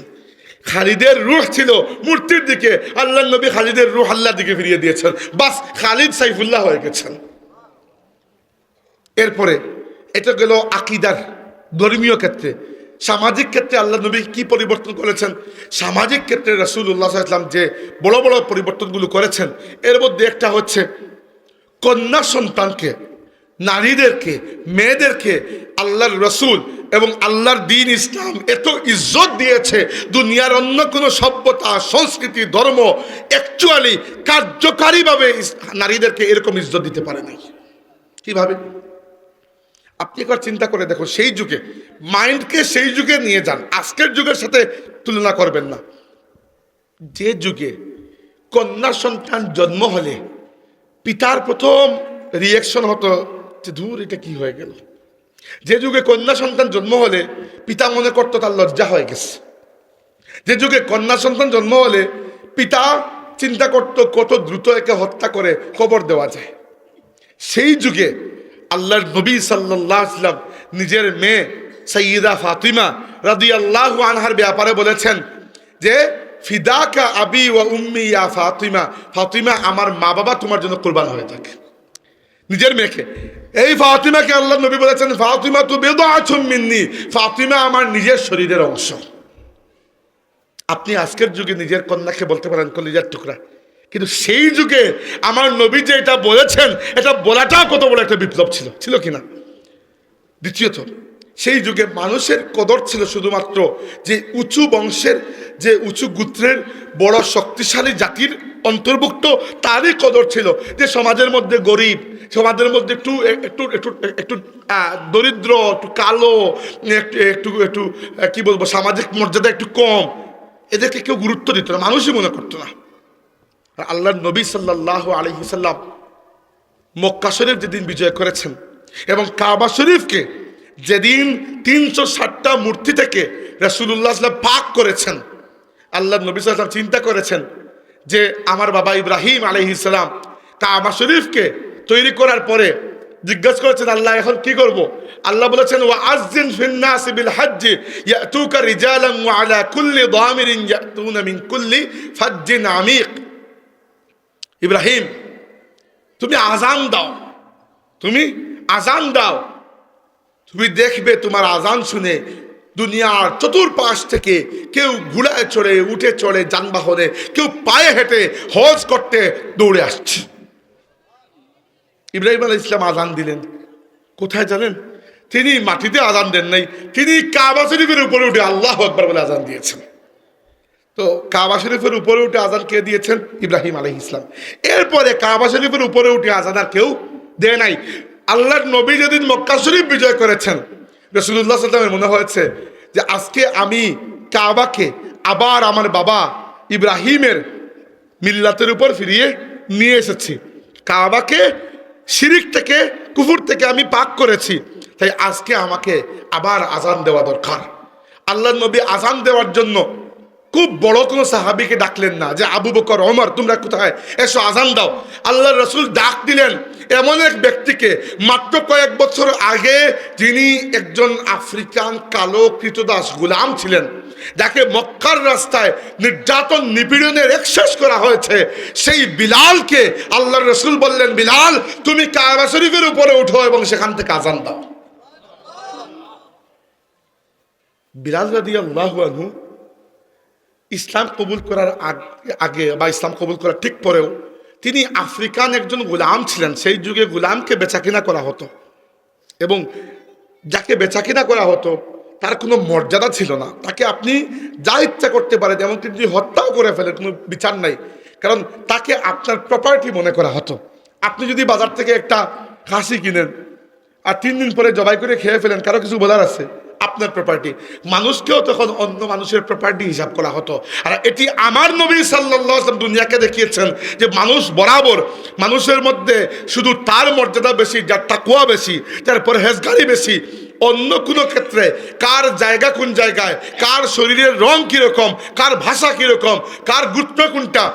খালিদের রূহ ছিল মূর্তির দিকে, আল্লাহর নবী খালিদের রূহ আল্লাহর দিকে ফিরিয়ে দিয়েছেন। বাস, খালিদ সাইফুল্লাহ হয়ে গেছেন। এরপরে এটা গেল আকীদার ধর্মীয় ক্ষেত্রে। সামাজিক ক্ষেত্রে আল্লাহ নবী কি পরিবর্তন করেছেন? সামাজিক ক্ষেত্রে রাসূলুল্লাহ সাল্লাল্লাহু আলাইহি ওয়াসাল্লাম যে বড় বড় পরিবর্তনগুলো করেছেন, এর মধ্যে একটা হচ্ছে কন্যা সন্তানকে, নারীদেরকে, মেয়েদেরকে আল্লাহর রসুল এবং আল্লাহর দ্বীন ইসলাম এত ইজ্জত দিয়েছে, দুনিয়ার অন্য কোনো সভ্যতা, সংস্কৃতি, ধর্ম অ্যাকচুয়ালি কার্যকারীভাবে নারীদেরকে এরকম ইজ্জত দিতে পারে নাই। কিভাবে? আপনি একবার চিন্তা করে দেখো, সেই যুগে মাইন্ডকে সেই যুগে নিয়ে যান, আজকের যুগের সাথে তুলনা করবেন না। যে যুগে কন্যা সন্তান জন্ম হলে পিতার প্রথম রিয়াকশন হতো যে ধুর, এটা কি হয়ে গেল। যে যুগে কন্যা সন্তান জন্ম হলে পিতা মনে করতো তার লজ্জা হয়ে গেছে। যে যুগে কন্যা সন্তান জন্ম হলে পিতা চিন্তা করতো কত দ্রুত একে হত্যা করে কবর দেওয়া যায়। সেই যুগে আল্লাহর নবী সাল্লাল্লাহু আলাইহি ওয়াসাল্লাম নিজের মেয়ে সাইয়্যিদা ফাতিমা রাদিয়াল্লাহু আনহার ব্যাপারে বলেছেন যে ফিদাকা আবি ওয়া উম্মি ইয়া ফাতিমা, ফাতিমা আমার মা বাবা তোমার জন্য কুরবান হয়ে যাক। নিজের মেয়েকে, এই ফাতিমাকে আল্লাহ নবী বলেছেন ফাতিমা তু বিদআতুম মিন্নি, ফাতিমা আমার নিজের শরীরের অংশ। আপনি আজকের যুগে নিজের কন্যাকে বলতে পারেন কলিজার টুকরা, কিন্তু সেই যুগে আমার নবী যে এটা বলেছেন, এটা বলাটাও কত বড় একটা বিপ্লব ছিল, ছিল কিনা? দ্বিতীয়ত, সেই যুগে মানুষের কদর ছিল শুধুমাত্র যে উঁচু বংশের, যে উঁচু গোত্রের বড় শক্তিশালী জাতির অন্তর্ভুক্ত, তারই কদর ছিল। যে সমাজের মধ্যে গরিব, সমাজের মধ্যে একটু একটু একটু একটু দরিদ্র, একটু কালো, একটু একটু একটু কি বলবো, সামাজিক মর্যাদা একটু কম, এদেরকে কেউ গুরুত্ব দিত না, মানুষই মনে করতো না। আল্লাহর নবী সাল্লাল্লাহু আলাইহি ওয়াসাল্লাম মক্কা শরীফ যেদিন বিজয় করেছেন এবং কাবা শরীফকে যেদিন 360টা মূর্তি থেকে রাসূলুল্লাহ সাল্লাল্লাহু আলাইহি ওয়াসাল্লাম পাক করেছেন, আল্লাহর নবী সাল্লাল্লাহু আলাইহি ওয়াসাল্লাম চিন্তা করেছেন যে আমার বাবা ইব্রাহিম আলাইহিস সালাম কাবা শরীফকে তৈরি করার পরে জিজ্ঞাসা করেছেন আল্লাহ এখন কি করব? আল্লাহ বলেছেন ওয়া আযযিন ফিন নাস বিল হজ্জ ইয়াতুকা রিজালান ওয়া আলা কুল্লি দামিরিন ইয়াতুনা মিন কুল্লি ফাজ্জিন আমিক। ইব্রাহিম, তুমি আজান দাও, তুমি আজান দাও, তুমি দেখবে তোমার আজান শুনে দুনিয়ার চতুর্পাশ থেকে কেউ ঘোড়ায় চড়ে, উঠে চড়ে, যানবাহনে, কেউ পায়ে হেঁটে হজ করতে দৌড়ে আসছে। ইব্রাহিম আলাইহিস সালাম আজান দিলেন কোথায় জানেন? তিনি মাটিতে আজান দেন নাই, তিনি কাবা শরীফের উপরে উঠে আল্লাহু আকবার বলে আজান দিয়েছেন। তো কাবা শরীফের উপরে উঠে আজান কে দিয়েছেন? ইব্রাহিম আলাইহিস সালাম। এরপরে কাবা শরীফের উপরে উঠে আজান আর কেউ দেয় নাই। আল্লাহর নবী যেদিন মক্কা শরীফ বিজয় করেছেন, রাসূলুল্লাহ সাল্লাল্লাহু আলাইহি ওয়াসাল্লামের মনে হয়েছে যে আজকে আমি কাবাকে আবার আমার বাবা ইব্রাহিমের মিল্লাতের উপর ফিরিয়ে নিয়ে এসেছি। কাবাকে শিরিক থেকে, কুফর থেকে আমি পাক করেছি, তাই আজকে আমাকে আবার আজান দেওয়া দরকার। আল্লাহর নবী আজান দেওয়ার জন্য খুব বড় কোনো সাহাবীকে ডাকলেন না যে আবু বকর, ওমর তোমরা কোথায়, এসো আজান দাও। আল্লাহর রাসূল ডাক দিলেন এমন এক ব্যক্তিকে, মাত্র কয়েক বছর আগে যিনি একজন আফ্রিকান কালো কৃতদাস গোলাম ছিলেন, যাকে মক্কার রাস্তায় নির্যাতন নিপীড়নের এক্সেস করা হয়েছে, সেই বিলালকে আল্লাহর রাসূল বললেন বিলাল তুমি কাবা শরীফের উপরে উঠো এবং সেখান থেকে আজান দাও। বিলাল রাদিয়াল্লাহু আনহু ইসলাম কবুল করার আগে বা ইসলাম কবুল করার ঠিক পরেও তিনি আফ্রিকান একজন গোলাম ছিলেন। সেই যুগে গোলামকে বেচাকিনা করা হতো এবং যাকে বেচাকিনা করা হতো তার কোনো মর্যাদা ছিল না। তাকে আপনি যা ইচ্ছা করতে পারেন, এমনকি যদি হত্যাও করে ফেলেন কোনো বিচার নাই, কারণ তাকে আপনার প্রপার্টি মনে করা হতো। আপনি যদি বাজার থেকে একটা খাসি কিনেন আর 3 দিন পরে জবাই করে খেয়ে ফেলেন, কারো কিছু বলার আছে? আপনার প্রপার্টি। মানুষকেও তখন অন্য মানুষের প্রপার্টি হিসাব করা হতো। আর এটি আমার নবী সাল্লাল্লাহু আলাইহি ওয়াসাল্লাম দুনিয়াকে দেখিয়েছেন যে মানুষ বরাবর, মানুষের মধ্যে শুধু তার মর্যাদা বেশি যার তাকওয়া বেশি, যার পরহেজগারি বেশি। অন্য কোনো ক্ষেত্রে কার জায়গা কোন জায়গায়, কার শরীরের রং কীরকম, কার ভাষা কীরকম, কার গোত্র কোনটা,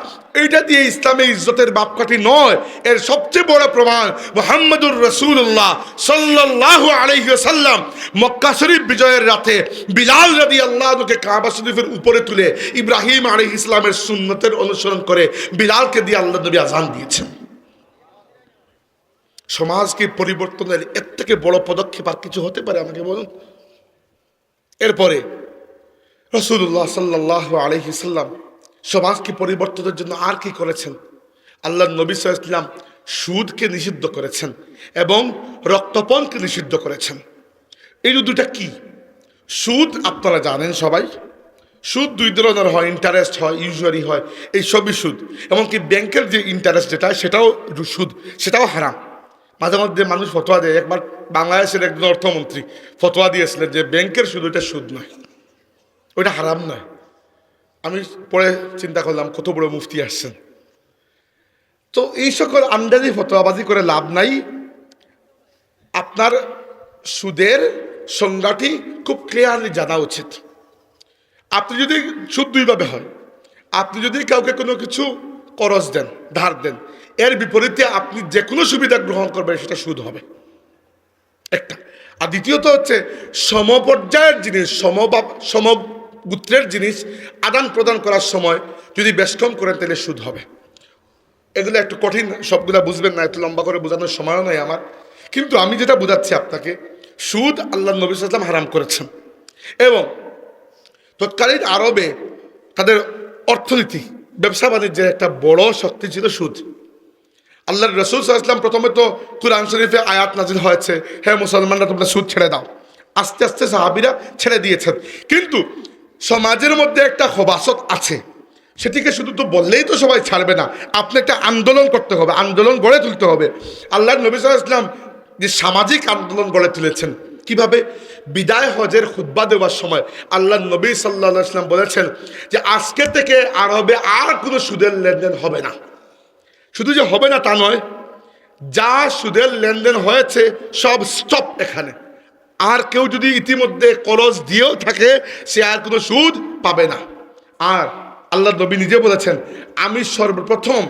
এইটা দিয়ে ইসলামে ইজ্জতের মাপকাঠি নয়। এর সবচেয়ে বড় প্রমাণ মুহাম্মদুর রাসূলুল্লাহ সাল্লাল্লাহু আলাইহি ওয়াসাল্লাম মক্কা শরীফ বিজয়ের রাতে বিলাল রাদিয়াল্লাহু আনহুকে কাবা শরীফের উপরে তুলে ইব্রাহিম আলাইহিস সালামের সুন্নতের অনুসরণ করে বিলালকে দিয়ে আল্লাহ নবী আযান দিয়েছেন। সমাজকে পরিবর্তনের এর থেকে বড় পদক্ষেপ আর কিছু হতে পারে? আমাকে বলুন। এরপরে রাসূলুল্লাহ সাল্লাল্লাহু আলাইহি সাল্লাম সমাজকে পরিবর্তনের জন্য আর কি করেছেন? আল্লাহর নবী সাল্লাল্লাহু আলাইহি ওয়াসাল্লাম সুদকে নিষিদ্ধ করেছেন এবং রক্তপণকে নিষিদ্ধ করেছেন। এই দুটা কি? সুদ আপনারা জানেন সবাই, সুদ দুই ধরনের হয়, ইন্টারেস্ট হয়, ইউজুয়ারি হয়, এই সবই সুদ। এমনকি ব্যাংকের যে ইন্টারেস্ট যেটা, সেটাও সুদ, সেটাও হারাম। মাঝে মধ্যে মানুষ ফতোয়া দেয়। একবার বাংলাদেশের একজন অর্থমন্ত্রী ফতোয়া দিয়েছিলেন যে ব্যাংকের সুদ ওইটা সুদ নয়, ওইটা হারাম নয়। আমি পরে চিন্তা করলাম কত বড় মুফতি আসছেন। তো এই সকল আন্দাজি ফতোয়াবাজি করে লাভ নাই। আপনার সুদের সংজ্ঞাটি খুব ক্লিয়ারলি জানা উচিত। আপনি যদি সুদ দুইভাবে হয়, আপনি যদি কাউকে কোনো কিছু করজ দেন, ধার দেন, এর বিপরীতে আপনি যে কোনো সুবিধা গ্রহণ করবেন সেটা সুদ হবে একটা। আর দ্বিতীয়ত হচ্ছে সমপর্যায়ের জিনিস, সমগোত্রের জিনিস আদান প্রদান করার সময় যদি বেশ কম করেন তাহলে সুদ হবে। এগুলো একটু কঠিন, সবগুলা বুঝবেন না, একটু লম্বা করে বোঝানোর সময়ও নয় আমার। কিন্তু আমি যেটা বোঝাচ্ছি আপনাকে, সুদ আল্লাহ নবী সাল্লাল্লাহু আলাইহি ওয়াসাল্লাম হারাম করেছেন। এবং তৎকালীন আরবে তাদের অর্থনীতি, ব্যবসা বাণিজ্যের একটা বড় শক্তি ছিল সুদ। আল্লাহর রাসূল সাল্লাল্লাহু আলাইহি ওয়াসাল্লাম প্রথমে তো কুরআন শরীফে আয়াত নাজিল হয়েছে, হে মুসলমানরা তোমরা সুদ ছেড়ে দাও। আস্তে আস্তে সাহাবীরা ছেড়ে দিয়েছেন। কিন্তু সমাজের মধ্যে একটা খবাসত আছে, সেটিকে শুধু তো বললেই তো সবাই ছাড়বে না, আপনি একটা আন্দোলন করতে হবে, আন্দোলন গড়ে তুলতে হবে। আল্লাহর নবী সাল্লাল্লাহু আলাইহি ওয়াসাল্লাম যে সামাজিক আন্দোলন গড়ে তুলেছেন, কিভাবে? বিদায় হজের খুতবা দেওয়ার সময় আল্লাহর নবী সাল্লাল্লাহু আলাইহি ওয়াসাল্লাম বলেছেন যে আজকে থেকে আরবে আর কোনো সুদের লেনদেন হবে না। শুধু যে হবে না তা নয়, যা সুদের লেনদেন হয়েছে সব স্টপ এখানে। আর কেউ যদি ইতিমধ্যে করজ দিয়েও থাকে সে আর কোনো সুদ পাবে না। আর আল্লাহ নবী নিজে বলেছেন, আমি সর্বপ্রথম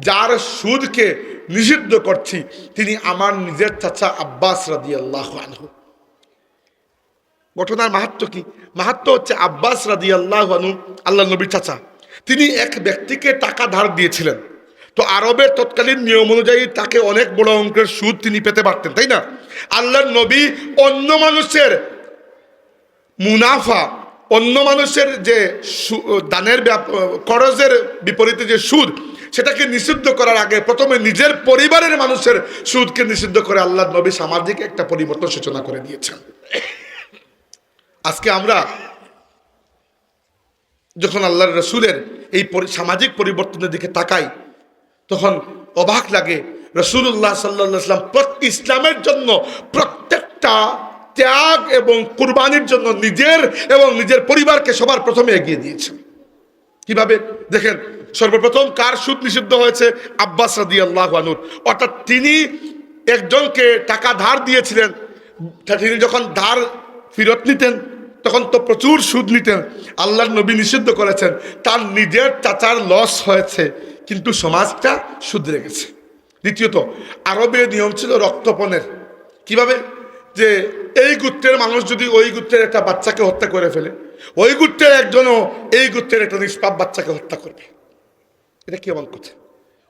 যার সুদকে নিষিদ্ধ করছি তিনি আমার নিজের চাচা আব্বাস রাদিয়াল্লাহু আনহু। ঘটনার মাহাত্ম্য কি? মাহাত্ম্য হচ্ছে আব্বাস রাদিয়াল্লাহু আনহু আল্লাহ নবীর চাচা। তিনি এক ব্যক্তিকে টাকা ধার দিয়েছিলেন। তো আরবের তৎকালীন নিয়ম অনুযায়ী তাকে অনেক বড় অঙ্কের সুদ তিনি পেতে পারতেন, তাই না? আল্লাহর নবী অন্য মানুষের মুনাফা, অন্য মানুষের যে দানের করজের বিপরীতে যে সুদ, সেটাকে নিষিদ্ধ করার আগে প্রথমে নিজের পরিবারের মানুষের সুদকে নিষিদ্ধ করে আল্লাহর নবী সামাজিক একটা পরিবর্তন সূচনা করে দিয়েছেন। আজকে আমরা যখন আল্লাহর রসুলের এই সামাজিক পরিবর্তনের দিকে তাকাই তখন অবাক লাগে। রাসূলুল্লাহ সাল্লাল্লাহু আলাইহি ওয়াসাল্লাম ইসলামের জন্য প্রত্যেকটা ত্যাগ এবং কুরবানির জন্য নিজের এবং নিজের পরিবারকে সবার প্রথমে এগিয়ে দিয়েছেন। কিভাবে? দেখেন, সর্বপ্রথম কার সুদ নিষিদ্ধ হয়েছে? আব্বাস রাদিয়াল্লাহু আনহু। অর্থাৎ তিনি একজনকে টাকা ধার দিয়েছিলেন, তিনি যখন ধার ফেরত নিতেন তখন তো প্রচুর সুদ নিতেন। আল্লাহর নবী নিষিদ্ধ করেছেন। তার নিজের চাচার লস হয়েছে কিন্তু সমাজটা শুধরে গেছে। দ্বিতীয়ত, আরবের নিয়ম ছিল রক্তপণের। কিভাবে? যে এই গোত্রের মানুষ যদি ওই গোত্রের একটা বাচ্চাকে হত্যা করে ফেলে, ওই গোত্রের একজনও এই গোত্রের একটা নিষ্পাপ বাচ্চাকে হত্যা করবে। এটা কেমন কথা?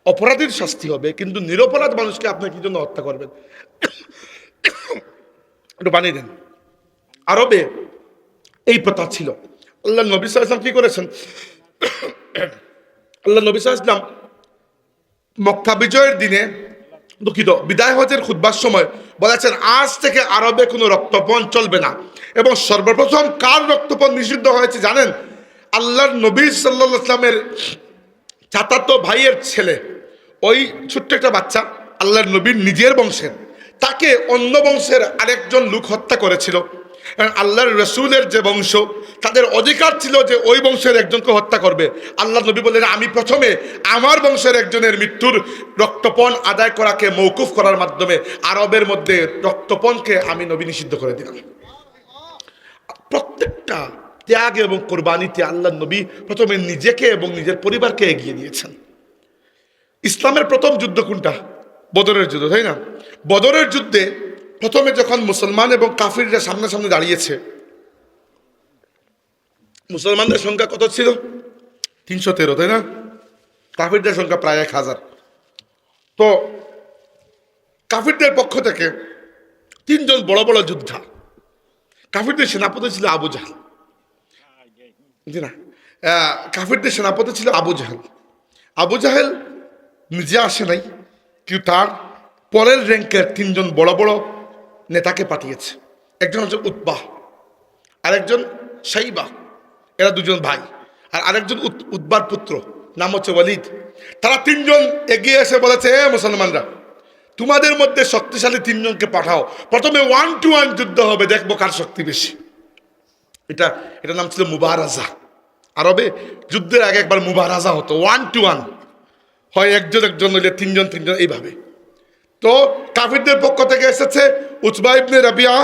অপরাধীর শাস্তি হবে, কিন্তু নিরপরাধ মানুষকে আপনি কি জন্য হত্যা করবেন? একটু বানিয়ে দেন। আরবে এই প্রথা ছিল। আল্লাহ নবী সাল্লাল্লাহু আলাইহি ওয়াসাল্লাম কি করেছেন? আল্লাহ নবী সাল্লাল্লাহু আলাইহি ওয়াসাল্লাম মক্কা বিজয়ের দিনে, দুঃখিত, বিদায় হজের খুতবার সময় বলেছেন আজ থেকে আরবে কোনো রক্তপণ চলবে না। এবং সর্বপ্রথম কার রক্তপণ নিষিদ্ধ হয়েছে জানেন? আল্লাহর নবী সাল্লাল্লাহু আলাইহি ওয়াসাল্লামের চাচাতো ভাইয়ের ছেলে, ওই ছোট্ট একটা বাচ্চা আল্লাহর নবীর নিজের বংশের, তাকে অন্য বংশের আরেকজন লোক হত্যা করেছিল। আল্লাহর রসুলের যে বংশ, তাদের অধিকার ছিল যে ওই বংশের একজনকে হত্যা করবে। আল্লাহ নবী বললেন আমি প্রথমে আমার বংশের একজনের মৃত্যুর রক্তপণ আদায় করাকে মওকুফ করার মাধ্যমে আরবের মধ্যে রক্তপণকে আমি নবী নিষিদ্ধ করে দিলাম। প্রত্যেকটা ত্যাগ এবং কোরবানিতে আল্লাহ নবী প্রথমে নিজেকে এবং নিজের পরিবারকে এগিয়ে দিয়েছেন। ইসলামের প্রথম যুদ্ধ কোনটা? বদরের যুদ্ধ, তাই না? বদরের যুদ্ধে প্রথমে যখন মুসলমান এবং কাফিররা সামনাসামনি দাঁড়িয়েছে, মুসলমানদের সংখ্যা কত ছিল? 313, তাই না? কাফিরদের সংখ্যা প্রায় 1000। তো কাফিরদের পক্ষ থেকে তিনজন বড় বড় যোদ্ধা। কাফিরদের সেনাপতি ছিল আবু জাহল, জি না, কাফিরদের সেনাপতি ছিল আবু জাহেল। আবু জাহেল নিজে আসে নাই, কিন্তু তার পরের র্যাঙ্কের তিনজন বড় বড় নেতাকে পাঠিয়েছে। একজন হচ্ছে উতবাহ, আরেকজন সাইবা, এরা দুজন ভাই, আর আরেকজন উতবার পুত্র, নাম হচ্ছে ওয়ালিদ। তারা তিনজন এগিয়ে এসে বলেছে, এ মুসলমানরা, তোমাদের মধ্যে শক্তিশালী তিনজনকে পাঠাও, প্রথমে 1-to-1 যুদ্ধ হবে, দেখবো কার শক্তি বেশি। এটা নাম ছিল মুবারাজা। আরবে যুদ্ধের আগে একবার মুবারাজা হতো, 1-to-1, হয় একজন হইলে তিনজন এইভাবে। তো কাফিরদের পক্ষ থেকে এসেছে উতবা ইবনে রাবিয়া,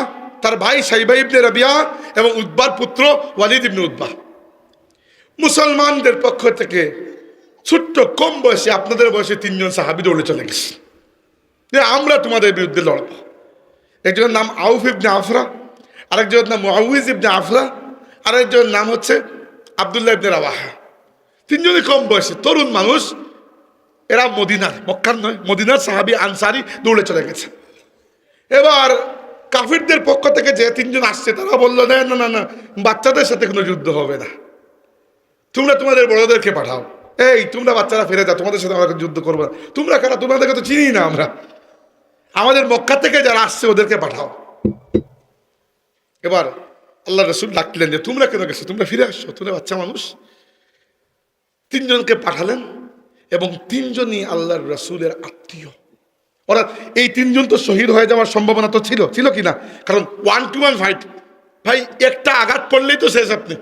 তার ভাই সাইবা ইবনে রাবিয়া এবং উতবার পুত্র ওয়ালিদ ইবনে উতবা। মুসলমানদের পক্ষ থেকে ছোট্ট কম বয়সে, আপনাদের বয়সে তিনজন সাহাবী দৌড়ে চলে গেছে যে আমরা তোমাদের বিরুদ্ধে লড়ব। একজনের নাম আউফ ইবনে আফরা, আরেকজনের নাম মুআউইজ ইবনে আফরা, আরেকজনের নাম হচ্ছে আব্দুল্লাহ ইবনে রাওয়াহা। তিনজনই কম বয়সে তরুণ মানুষ। এরা মদিনার, মক্কার নয়, মদিনার সাহাবী আনসারি দৌড়ে চলে গেছে। এবার কাফিরদের পক্ষ থেকে যে তিনজন আসছে তারা বললো, না না না না, বাচ্চাদের সাথে কোনো যুদ্ধ হবে না, তোমরা তোমাদের বড়দেরকে পাঠাও। এই তোমরা বাচ্চারা ফিরে যাও, তোমাদের সাথে আমরা যুদ্ধ করবো না। তোমরা কারা? তোমাদেরকে তো চিনি না আমরা, আমাদের মক্কা থেকে যারা আসছে ওদেরকে পাঠাও। এবার আল্লাহ রসুল ডাকলেন যে তোমরা কেন গেছো, তোমরা ফিরে আসছো, তোমরা বাচ্চা মানুষ। তিনজনকে পাঠালেন এবং তিনজনই আল্লাহর রসুলের আত্মীয়। অর্থাৎ এই তিনজন তো শহীদ হয়ে যাওয়ার সম্ভাবনা তো ছিল কি না? কারণ 1-to-1 ফাইট, ভাই একটা আঘাত পড়লেই তো শেষ। আপনি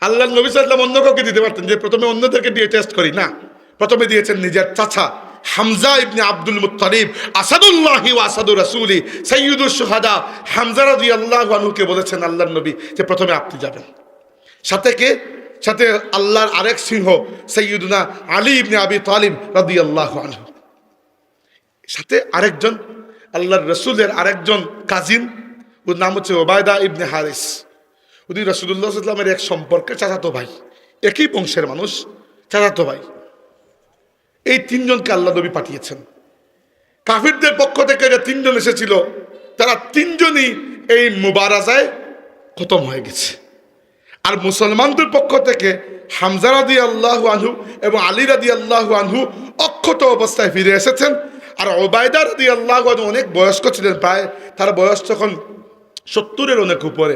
আল্লাহ নবী সাল্লাল্লাহু আলাইহি ওয়াসাল্লাম অন্য কাউকে দিতে পারতেন যে প্রথমে অন্যদেরকে দিয়ে টেস্ট করি, না, প্রথমে দিয়েছেন নিজের চাচা হামজা ইবনে আব্দুল মুত্তালিব, আসাদুল্লাহি ওয়া আসাদুর রাসূলি, সাইয়্যিদুশ শুহাদা হামজা রাদিয়াল্লাহু আনহুকে বলেছেন আল্লাহর নবী যে প্রথমে আপনি যাবেন। সাথে আল্লাহর আরেক সিংহ সাইয়্যিদুনা আলী ইবনে আবি তালিব রাদিয়াল্লাহু আনহু, সাথে আরেকজন আল্লাহর রসুলের আরেকজন কাজিন, ওর নাম হচ্ছে ওবায়দা ইবনে হারিস। উনি রাসূলুল্লাহ সাল্লাল্লাহু আলাইহি ওয়াসাল্লামের এক সম্পর্কে চাচাতো ভাই, একই বংশের মানুষ, চাচাতো ভাই। এই তিনজনকে আল্লাহ নবী পাঠিয়েছেন। কাফিরদের পক্ষ থেকে যে তিনজন এসেছিল তারা তিনজনই এই মুবারাজায় খতম হয়ে গেছে। আর মুসলমানদের পক্ষ থেকে হামজা রাদিয়াল্লাহু আনহু এবং আলী রাদিয়াল্লাহু আনহু অক্ষত অবস্থায় ফিরে এসেছেন। আর ওবায়দা রাদিয়াল্লাহু আনহু অনেক বয়স্ক ছিলেন, প্রায় তার বয়স তখন 70-এর অনেক উপরে।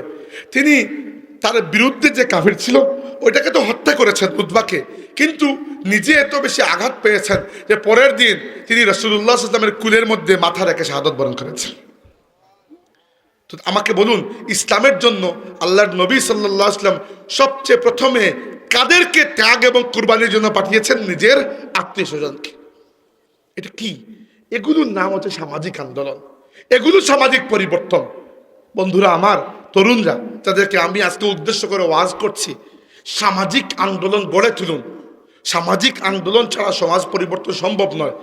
তিনি তার বিরুদ্ধে যে কাফির ছিল ওইটাকে তো হত্যা করেছেন, উতবাকে, কিন্তু নিজে এত বেশি আঘাত পেয়েছেন যে পরের দিন তিনি রাসূলুল্লাহ সাল্লাল্লাহু আলাইহি ওয়াসাল্লামের কুলের মধ্যে মাথা রেখে শাহাদাত বরণ করেছেন। তো আমাকে বলুন, ইসলামের জন্য আল্লাহর নবী সাল্লাল্লাহু আলাইহি ওয়াসাল্লাম সবচেয়ে প্রথমে কাদেরকে ত্যাগ এবং কুরবানির জন্য পাঠিয়েছেন? নিজের আত্মীয় স্বজনকে। এটা কি? এগুলোর নাম হচ্ছে সামাজিক আন্দোলন, এগুলো সামাজিক পরিবর্তন। বন্ধুরা আমার, তরুণরা, তাদেরকে আমি আজকে উদ্দেশ্য করে ওয়াজ করছি, সামাজিক আন্দোলন গড়ে তুলুন। সামাজিক আন্দোলন ছাড়া সমাজ পরিবর্তন সম্ভব নয়।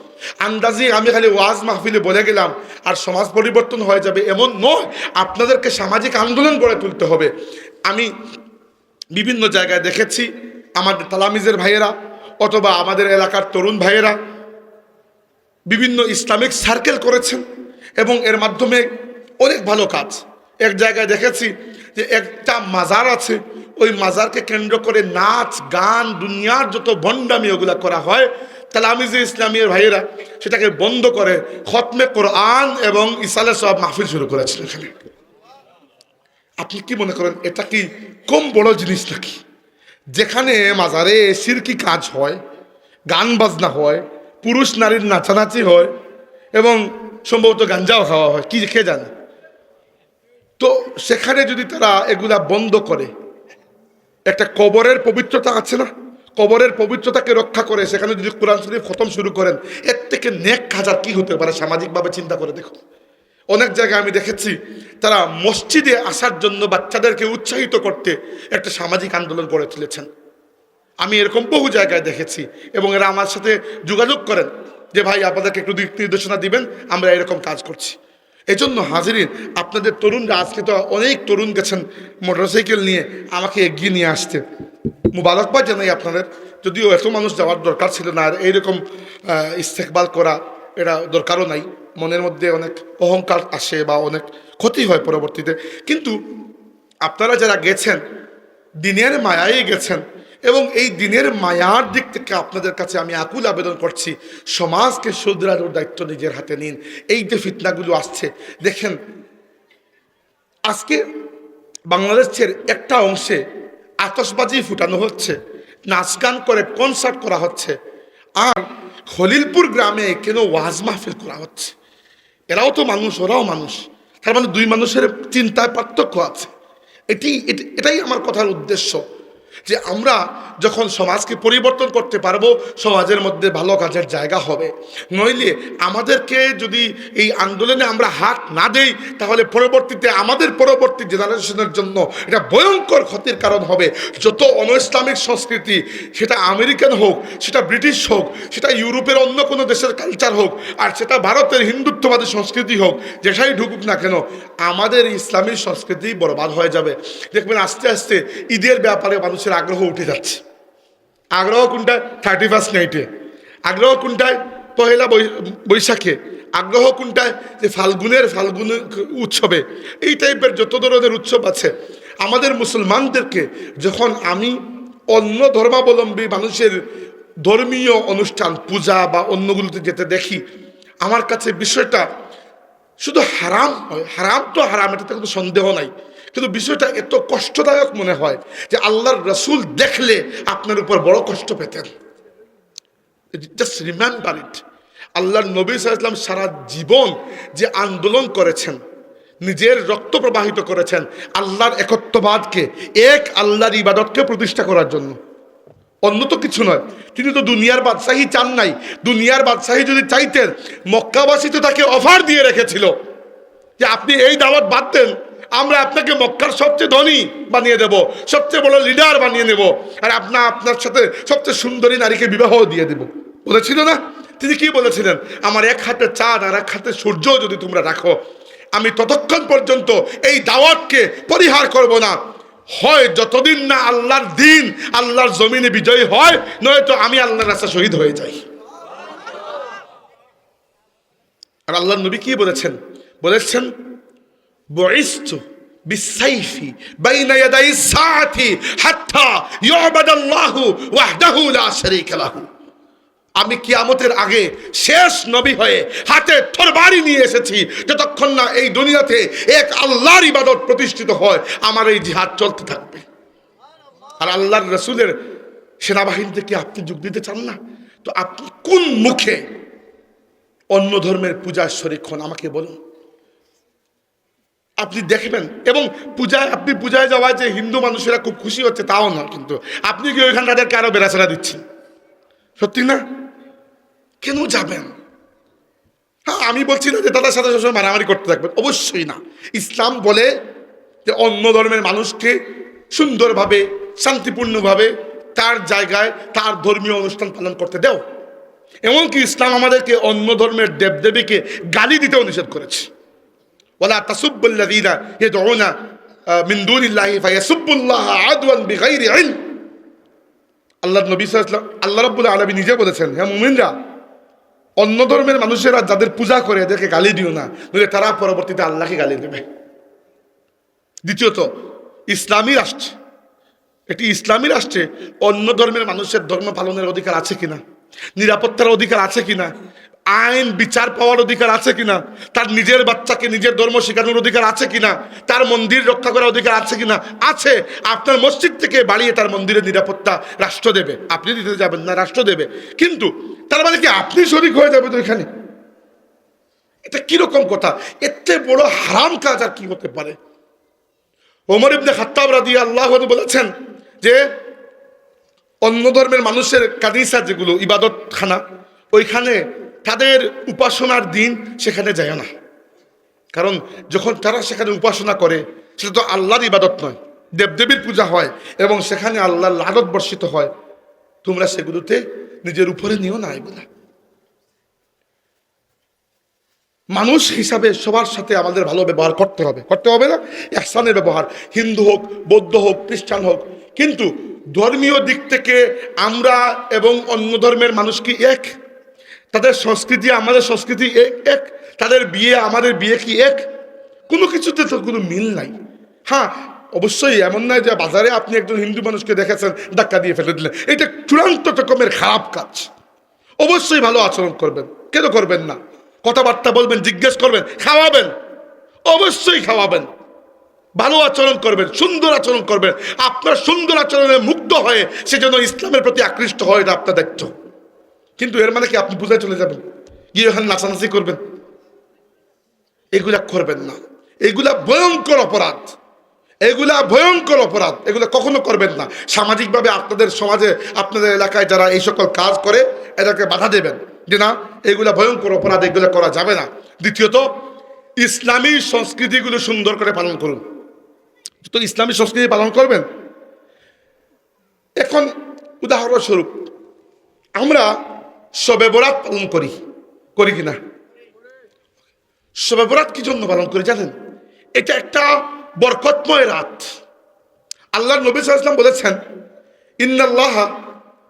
আন্দাজি আমি খালি ওয়াজ মাহফিলে বলে গেলাম আর সমাজ পরিবর্তন হয়ে যাবে এমন নয়, আপনাদেরকে সামাজিক আন্দোলন গড়ে তুলতে হবে। আমি বিভিন্ন জায়গায় দেখেছি আমাদের তালামিজের ভাইয়েরা অথবা আমাদের এলাকার তরুণ ভাইয়েরা বিভিন্ন ইসলামিক সার্কেল করেছেন এবং এর মাধ্যমে অনেক ভালো কাজ। এক জায়গায় দেখেছি যে একটা মাজার আছে, ওই মাজারকে কেন্দ্র করে নাচ গান দুনিয়ার যত ভণ্ডামি ওগুলা করা হয়, তালামিজে ইসলামিয়ার ভাইয়েরা সেটাকে বন্ধ করে খতমে কোরআন এবং ইসালে সওয়াব মাহফিল শুরু করেছেন এখানে। আপনি কি মনে করেন এটা কি কম বড় জিনিস নাকি? যেখানে মাজারে শিরকি কাজ হয়, গান বাজনা হয়, পুরুষ নারীর নাচানাচি হয় এবং সম্ভবত গাঞ্জাও খাওয়া হয়, কি খেয়ে জানে। তো সেখানে যদি তারা এগুলা বন্ধ করে, একটা কবরের পবিত্রতা আছে না, কবরের পবিত্রতাকে রক্ষা করে সেখানে যদি কোরআন শরীফ খতম শুরু করেন, এর থেকে নেক কাজ আর কি হতে পারে? সামাজিকভাবে চিন্তা করে দেখুন। অনেক জায়গায় আমি দেখেছি তারা মসজিদে আসার জন্য বাচ্চাদেরকে উৎসাহিত করতে একটা সামাজিক আন্দোলন গড়ে তুলেছেন। আমি এরকম বহু জায়গায় দেখেছি এবং এরা আমার সাথে যোগাযোগ করেন যে ভাই আপনাদেরকে একটু দিক নির্দেশনা দিবেন, আমরা এরকম কাজ করছি। এই জন্য হাজিরিন, আপনাদের তরুণরা, আজকে তো অনেক তরুণ গেছেন মোটরসাইকেল নিয়ে আমাকে এগিয়ে নিয়ে আসতে, মুবারকবাদ জানাই আপনাদের। যদিও এত মানুষ যাওয়ার দরকার ছিল না, আর এইরকম ইস্তেকবাল করা এটা দরকারও নাই। মনের মধ্যে অনেক অহংকার আসে বা অনেক ক্ষতি হয় পরবর্তীতে। কিন্তু আপনারা যারা গেছেন দিনের মায়ায় গেছেন, এবং এই দিনের মায়ার দিক থেকে আপনাদের কাছে আমি আকুল আবেদন করছি, সমাজকে শুধরানোর দায়িত্ব নিজের হাতে নিন। এই যে ফিতনাগুলো আসছে দেখেন, আজকে বাংলাদেশের একটা অংশে আতশবাজি ফুটানো হচ্ছে, নাচ গান করে কনসার্ট করা হচ্ছে, আর খলিলপুর গ্রামে কেন ওয়াজ মাহফিল করা হচ্ছে। এরাও তো মানুষ, ওরাও মানুষ, তার মানে দুই মানুষের চিন্তায় পার্থক্য আছে। এটাই আমার কথার উদ্দেশ্য, যে আমরা যখন সমাজকে পরিবর্তন করতে পারবো, সমাজের মধ্যে ভালো কাজের জায়গা হবে। নইলে আমাদেরকে যদি এই আন্দোলনে আমরা হাত না দেই, তাহলে পরবর্তীতে আমাদের পরবর্তী জেনারেশনের জন্য এটা ভয়ঙ্কর ক্ষতির কারণ হবে। যত অনইসলামিক সংস্কৃতি, সেটা আমেরিকান হোক, সেটা ব্রিটিশ হোক, সেটা ইউরোপের অন্য কোনো দেশের কালচার হোক, আর সেটা ভারতের হিন্দুত্ববাদী সংস্কৃতি হোক, যেটাই ঢুকুক না কেন, আমাদের ইসলামী সংস্কৃতি বরবাদ হয়ে যাবে। দেখবেন আস্তে আস্তে ঈদের ব্যাপারে মানুষের আগ্রহ উঠে যাচ্ছে। আগ্রহ কোনটায়? 31st নাইটে। আগ্রহ কোনটায়? পহেলা বৈশাখে। আগ্রহ কোনটায়? যে ফাল্গুন উৎসবে। এই টাইপের যত ধরনের উৎসব আছে, আমাদের মুসলমানদেরকে যখন আমি অন্য ধর্মাবলম্বী মানুষের ধর্মীয় অনুষ্ঠান, পূজা বা অন্যগুলোতে যেতে দেখি, আমার কাছে বিষয়টা শুধু হারাম হয়। হারাম তো হারাম, এটাতে কোনো সন্দেহ নাই, কিন্তু বিষয়টা এত কষ্টদায়ক মনে হয় যে আল্লাহর রসুল দেখলে আপনার উপর বড় কষ্ট পেতেন। Just remember it. আল্লাহর নবী সাল্লাল্লাহু আলাইহি ওয়াসাল্লাম সারা জীবন যে আন্দোলন করেছেন, নিজের রক্ত প্রবাহিত করেছেন আল্লাহর একত্ববাদকে, এক আল্লাহর ইবাদতকে প্রতিষ্ঠা করার জন্য, অন্য তো কিছু নয়। তিনি তো দুনিয়ার বাদশাহী চান নাই। দুনিয়ার বাদশাহী যদি চাইতেন, মক্কাবাসী তো তাকে অফার দিয়ে রেখেছিল যে আপনি এই দাওয়াত বাদ দেন, আমরা আপনাকে মক্কার সবচেয়ে ধনী বানিয়ে দেব, সবচেয়ে বড় লিডার বানিয়ে নেব, আর আপনার সাথে সবচেয়ে সুন্দরী নারীকে বিবাহ দিয়ে দেব। বলেছিল না? তিনি কি বলেছিলেন? আমার এক হাতে চাঁদ আর এক হাতে সূর্য যদি তোমরা রাখো, আমি ততক্ষণ পর্যন্ত এই দাওয়াতকে পরিহার করব না, হয় যতদিন না আল্লাহর দিন আল্লাহর জমিনে বিজয়ী হয়, নয়তো আমি আল্লাহর রাস্তায় শহীদ হয়ে যাই। আর আল্লাহর নবী কি বলেছেন? বলেছেন বুইসতু বিসাইফি বাইনা ইয়াদাই সাআতি হাত্তা ইউবাদাল্লাহু ওয়াহদাহু লা শারীকা লাহু। আমি কিয়ামতের আগে শেষ নবী হয়ে হাতে তরবারি নিয়ে এসেছি, যতক্ষণ না এই দুনিয়াতে এক আল্লাহর ইবাদত প্রতিষ্ঠিত হয়, আমার এই জিহাদ চলতে থাকবে। আর আল্লাহর রাসূলের সেনাবাহিনীতে কি আপনি যোগ দিতে চান না? তো আপনি কোন মুখে অন্য ধর্মের পূজার শরীক হন আমাকে বলুন। আপনি দেখবেন, এবং আপনি পূজায় যাওয়ায় যে হিন্দু মানুষেরা খুব খুশি হচ্ছে তাও না, কিন্তু আপনি কি ওইখানে তাদেরকে আরো বেড়াচেরা দিচ্ছেন? সত্যি না? কেন যাবেন? হ্যাঁ, আমি বলছি না যে তাদের সাথে সবসময় মারামারি করতে থাকবেন, অবশ্যই না। ইসলাম বলে যে অন্য ধর্মের মানুষকে সুন্দরভাবে, শান্তিপূর্ণভাবে তার জায়গায় তার ধর্মীয় অনুষ্ঠান পালন করতে দাও। এমনকি ইসলাম আমাদেরকে অন্য ধর্মের দেবদেবীকে গালি দিতেও নিষেধ করেছে। ওয়ালা তাসুব্বুল্লাযীনা ইয়াদউনা মিন দুনিল্লাহি ফায়াসুব্বুল্লাহা আদওয়ান বিগাইরি ইলম। আল্লাহর নবী সাল্লাল্লাহু আলাইহি ওয়াসাল্লাম, আল্লাহ রাব্বুল আলামিন নিজে বলেছেন, হে মুমিনরা, অন্য ধর্মের মানুষেরা যাদের পূজা করে এদেরকে গালি দিও না, নইলে তারা পরবর্তীতে আল্লাহকে গালি দেবে। দ্বিতীয়ত, ইসলামী রাষ্ট্র, একটি ইসলামী রাষ্ট্রে অন্য ধর্মের মানুষের ধর্ম পালনের অধিকার আছে কিনা, নিরাপত্তার অধিকার আছে কিনা, আইন বিচার পাওয়ার অধিকার আছে কিনা, তার নিজের বাচ্চাকে নিজের ধর্ম শেখানোর অধিকার আছে কিনা, তার মন্দির রক্ষা করার অধিকার আছে কিনা? আছে। আপনার মসজিদ থেকে বাড়িয়ে তার মন্দিরের নিরাপত্তা রাষ্ট্র দেবে, আপনি দিতে যাবেন না, রাষ্ট্র দেবে। কিন্তু তার মানে কি আপনি শরীক হয়ে যাবেন তো এখানে? এটা কিরকম কথা? এতে বড় হারাম কাজ আর কি হতে পারে? ওমর ইবনে খাত্তাব রাদিয়াল্লাহু আনহু বলেছেন যে অন্য ধর্মের মানুষের কানিসা, যেগুলো ইবাদত খানা, ওইখানে তাদের উপাসনার দিন সেখানে যায় না। কারণ যখন তারা সেখানে উপাসনা করে, সেটা তো আল্লাহর ইবাদত নয়, দেবদেবীর পূজা হয়, এবং সেখানে আল্লাহর লানত বর্ষিত হয়। তোমরা সেগুলোতে নিজের উপরে নিও না। এগুলা মানুষ হিসাবে সবার সাথে আমাদের ভালো ব্যবহার করতে হবে, করতে হবে না? ইহসানের ব্যবহার, হিন্দু হোক, বৌদ্ধ হোক, খ্রিস্টান হোক। কিন্তু ধর্মীয় দিক থেকে আমরা এবং অন্য ধর্মের মানুষ কি এক? তাদের সংস্কৃতি আমাদের সংস্কৃতি এক এক, তাদের বিয়ে আমাদের বিয়ে কি এক? কোনো কিছুতে তো কোনো মিল নাই। হ্যাঁ, অবশ্যই এমন নয় যে বাজারে আপনি একজন হিন্দু মানুষকে দেখেছেন ধাক্কা দিয়ে ফেলে দিলেন, এটা চূড়ান্ত রকমের খারাপ কাজ। অবশ্যই ভালো আচরণ করবেন, কেন করবেন না? কথাবার্তা বলবেন, জিজ্ঞেস করবেন, খাওয়াবেন, অবশ্যই খাওয়াবেন, ভালো আচরণ করবেন, সুন্দর আচরণ করবেন। আপনার সুন্দর আচরণে মুগ্ধ হয়ে সেজন্য ইসলামের প্রতি আকৃষ্ট হয়, এটা আপনার দায়িত্ব। কিন্তু এর মানে কি আপনি বুঝে চলে যাবেন, গিয়ে ওখানে নাচানাচি করবেন? এগুলা করবেন না, এগুলা ভয়ঙ্কর অপরাধ, এগুলা ভয়ঙ্কর অপরাধ, এগুলা কখনো করবেন না। সামাজিকভাবে আপনাদের সমাজে, আপনাদের এলাকায় যারা এই সকল কাজ করে এদেরকে বাধা দেবেন যে না, এগুলা ভয়ঙ্কর অপরাধ, এগুলা করা যাবে না। দ্বিতীয়ত, ইসলামী সংস্কৃতিগুলো সুন্দর করে পালন করুন। তো ইসলামী সংস্কৃতি পালন করবেন। এখন উদাহরণস্বরূপ আমরা শবে বরাত পালন করি, করি কিনা? শবে বরাত কি জন্য পালন করি জানেন? এটা একটা বরকতময় রাত। আল্লাহর নবী সাল্লাল্লাহু আলাইহি ওয়াসাল্লাম বলেছেন, ইন্নাল্লাহা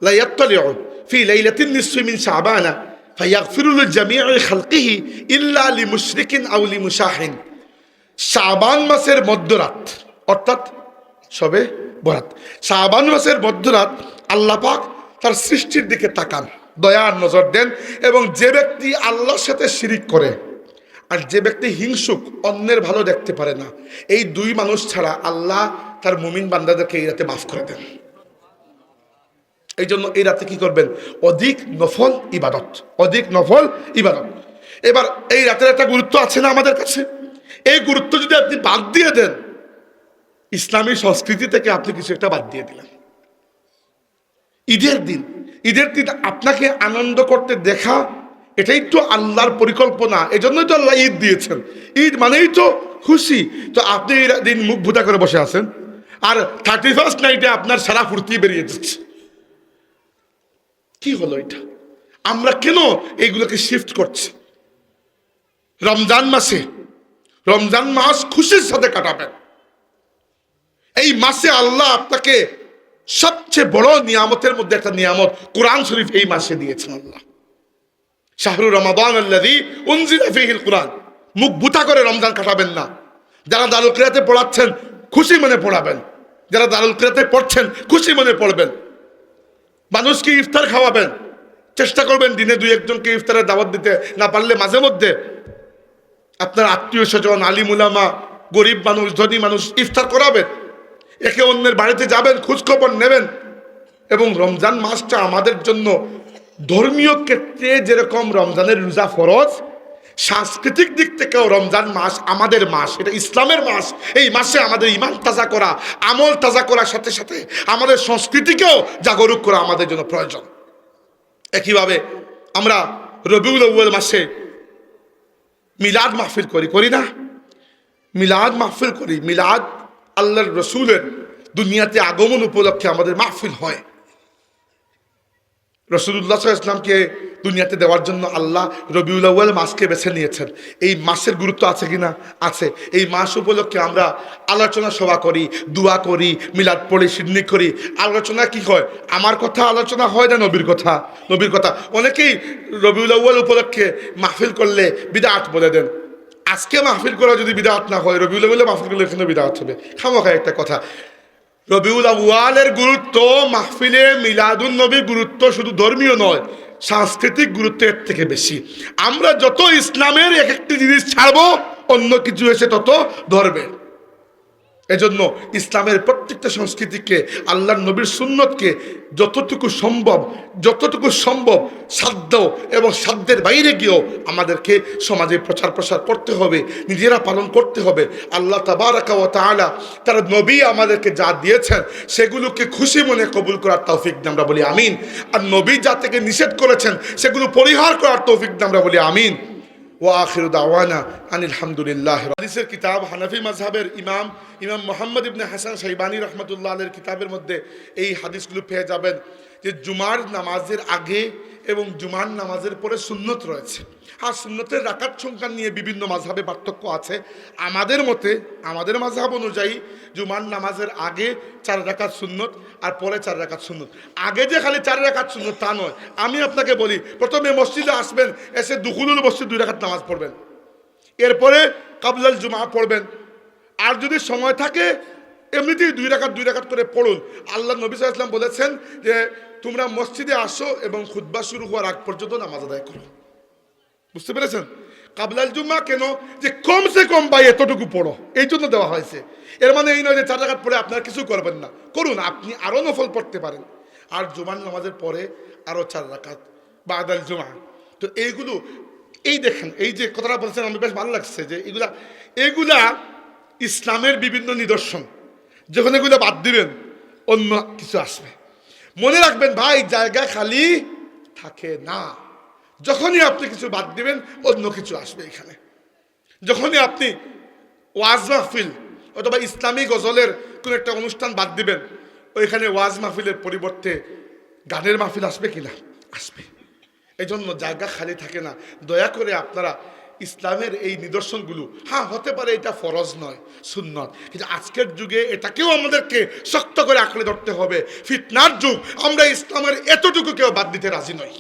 লা ইয়াত্তালিউ ফি লাইলাতিন নিসফি মিন শাবানা ফায়াগফিরু লিজামিই খালকিহি ইল্লা লিমুশরিকিন আও লিমুশাহিন। শাবান মাসের মধ্যরাত, অর্থাৎ শবে বরাত, শাবান মাসের মধ্যরাত আল্লাহ পাক তার সৃষ্টির দিকে তাকান, দয়ার নজর দেন, এবং যে ব্যক্তি আল্লাহর সাথে শিরিক করে আর যে ব্যক্তি হিংসুক, অন্যের ভালো দেখতে পারে না, এই দুই মানুষ ছাড়া আল্লাহ তার মুমিন বান্দাদেরকে এই রাতে মাফ করে দেন। এই জন্য এই রাতে কি করবেন? অধিক নফল ইবাদত, অধিক নফল ইবাদত। এবার এই রাতের একটা গুরুত্ব আছে না আমাদের কাছে? এই গুরুত্ব যদি আপনি বাদ দিয়ে দেন, ইসলামী সংস্কৃতি থেকে আপনি কিছু একটা বাদ দিয়ে দিলেন। ঈদের দিন, ঈদের দিন আপনাকে আনন্দ করতে দেখা, এটাই তো আল্লাহর পরিকল্পনা, এজন্যই তো আল্লাহ ঈদ দিয়েছেন। ঈদ মানেই তো খুশি। তো আপনি এই দিন মুখ ভুতা করে বসে আছেন, আর 31st নাইটে আপনার সারা ফুর্তি বেরিয়ে যাচ্ছে। কি হলো এটা? আমরা কেন এইগুলোকে শিফট করছি? রমজান মাসে, রমজান মাস খুশির সাথে কাটাবেন। এই মাসে আল্লাহ আপনাকে সবচেয়ে বড় নিয়ামতের মধ্যে একটা নিয়ামত কোরআন শরীফ এই মাসে দিয়েছেন আল্লাহ। শাহরু রমাদান আল্লাযী উনজিলা ফীহিল কুরআন। মুখ বুতা করে রমজান কাটাবেন না। যারা দারুল কিরাতে পড়াচ্ছেন খুশি মনে পড়াবেন, যারা দারুল কিরাতে পড়ছেন খুশি মনে পড়বেন। মানুষকে ইফতার খাওয়াবেন, চেষ্টা করবেন দিনে দুই একজনকে ইফতারের দাওয়াত দিতে, না পারলে মাঝে মধ্যে আপনার আত্মীয় স্বজন, আলিম উলামা, গরিব মানুষ, ধনী মানুষ ইফতার করাবেন। একে অন্যের বাড়িতে যাবেন, খোঁজখবর নেবেন। এবং রমজান মাসটা আমাদের জন্য ধর্মীয় ক্ষেত্রে যেরকম রমজানের রোজা ফরজ, সাংস্কৃতিক দিক থেকেও রমজান মাস আমাদের মাস, এটা ইসলামের মাস। এই মাসে আমাদের ঈমান তাজা করা, আমল তাজা করার সাথে সাথে আমাদের সংস্কৃতিকেও জাগরুক করা আমাদের জন্য প্রয়োজন। একইভাবে আমরা রবিউল আউয়াল মাসে মিলাদ মাহফিল করি, করি না? মিলাদ মাহফিল করি। মিলাদ আল্লাহর রসুলের দুনিয়াতে আগমন উপলক্ষে আমাদের মাহফিল হয়। রাসূলুল্লাহ সাল্লাল্লাহু আলাইহি ওয়াসাল্লামকে দুনিয়াতে দেওয়ার জন্য আল্লাহ রবিউল আউয়াল মাসকে বেছে নিয়েছেন। এই মাসের গুরুত্ব আছে কিনা? আছে। এই মাস উপলক্ষে আমরা আলোচনা সভা করি, দোয়া করি, মিলাদ পড়ি, সিন্নি করি। আলোচনা কি হয়? আমার কথা আলোচনা হয় না নবীর কথা? নবীর কথা। অনেকেই রবিউল আউয়াল উপলক্ষে মাহফিল করলে বিদআত বলে দেন। আজকে মাহফিল করা যদি বিদআত না হয়, রবিউল আউয়ালে মাহফিল করলে এখানে বিদআত হবে। খামোখা একটা কথা। রবিউল আউয়ালের গুরুত্ব, মাহফিলে মিলাদুন নবীর গুরুত্ব শুধু ধর্মীয় নয়, সাংস্কৃতিক গুরুত্ব এর থেকে বেশি। আমরা যত ইসলামের এক একটি জিনিস ছাড়বো, অন্য কিছু এসে তত ধরবে। এজন্য ইসলামের প্রত্যেকটা সংস্কৃতিকে, আল্লাহর নবীর সুন্নতকে যতটুকু সম্ভব সাধ্য এবং সাধ্যের বাইরে গিয়েও আমাদেরকে সমাজে প্রচার প্রসার করতে হবে, নিজেরা পালন করতে হবে। আল্লাহ তাবারাকা ওয়া তাআলা তার নবী আমাদেরকে যা দিয়েছেন সেগুলোকে খুশি মনে কবুল করার তৌফিক দান, আমরা বলি আমিন। আর নবী যা থেকে নিষেধ করেছেন সেগুলো পরিহার করার তৌফিক দান, আমরা বলি আমিন। ওয়া আখিরু দাওয়ানা আনিল হামদুলিল্লাহ। হাদিসের কিতাব হানাফি মাযহাবের ইমাম মুহাম্মদ ইবনে হাসান শাইবানী রাহমাতুল্লাহ আলাইহির কিতাবের মধ্যে এই হাদিসগুলো পেয়ে যাবেন যে জুমার নামাজের আগে এবং জুমার নামাজের পরে সুন্নত রয়েছে। আর সুন্নতের রাকাত সংখ্যা নিয়ে বিভিন্ন মাযহাবে পার্থক্য আছে। আমাদের মতে, আমাদের মাযহাব অনুযায়ী জুমার নামাজের আগে 4 রাকাত সুন্নত আর পরে 4 রাকাত সুন্নত। আগে যে খালি 4 রাকাত সুন্নত তা নয়। আমি আপনাকে বলি, প্রথমে মসজিদে আসবেন, এসে দুখুলুল মসজিদ 2 রাকাত নামাজ পড়বেন, এরপরে কাবলাল জুমা পড়বেন। আর যদি সময় থাকে এমনিতেই 2 রাকাত করে পড়ুন। আল্লাহ নবী সাল্লাল্লাহু আলাইহি ওয়াসাল্লাম বলেছেন যে তোমরা মসজিদে আসো এবং খুতবা শুরু হওয়ার আগ পর্যন্ত নামাজ আদায় করো। বুঝতে পেরেছেন? কাবলাল জুম্মা কেন, যে কমসে কম ভাই এতটুকু পড়ো, এই জন্য দেওয়া হয়েছে। এর মানে এই নয় যে 4 রাকাত পড়ে আপনারা কিছু করবেন না, করুন, আপনি আরও নফল পড়তে পারেন। আর জুমার নামাজের পরে আরও 4 রাকাত বাদাল জুমা। তো এইগুলো, এই দেখেন, এই যে কথাটা বলছেন আমার বেশ ভালো লাগছে যে এগুলা ইসলামের বিভিন্ন নিদর্শন। যখন এগুলো বাদ দিবেন অন্য কিছু আসবে। মনে রাখবেন ভাই, জায়গা খালি থাকে না। যখনই আপনি কিছু বাদ দিবেন অন্য কিছু আসবে এখানে। যখনই আপনি ওয়াজ মাহফিল অথবা ইসলামী গজলের কোন একটা অনুষ্ঠান বাদ দিবেন, ওইখানে ওয়াজ মাহফিলের পরিবর্তে গানের মাহফিল আসবে কিনা? আসবে। এই জন্য জায়গা খালি থাকে না। দয়া করে আপনারা ইসলামের এই নিদর্শনগুলো, হ্যাঁ হতে পারে এটা ফরজ নয়, সুন্নত, কিন্তু আজকের যুগে এটাকেও আমাদেরকে শক্ত করে আঁকড়ে ধরতে হবে। ফিতনার যুগ, আমরা ইসলামের এতটুকু কেউ বাদ দিতে রাজি নই।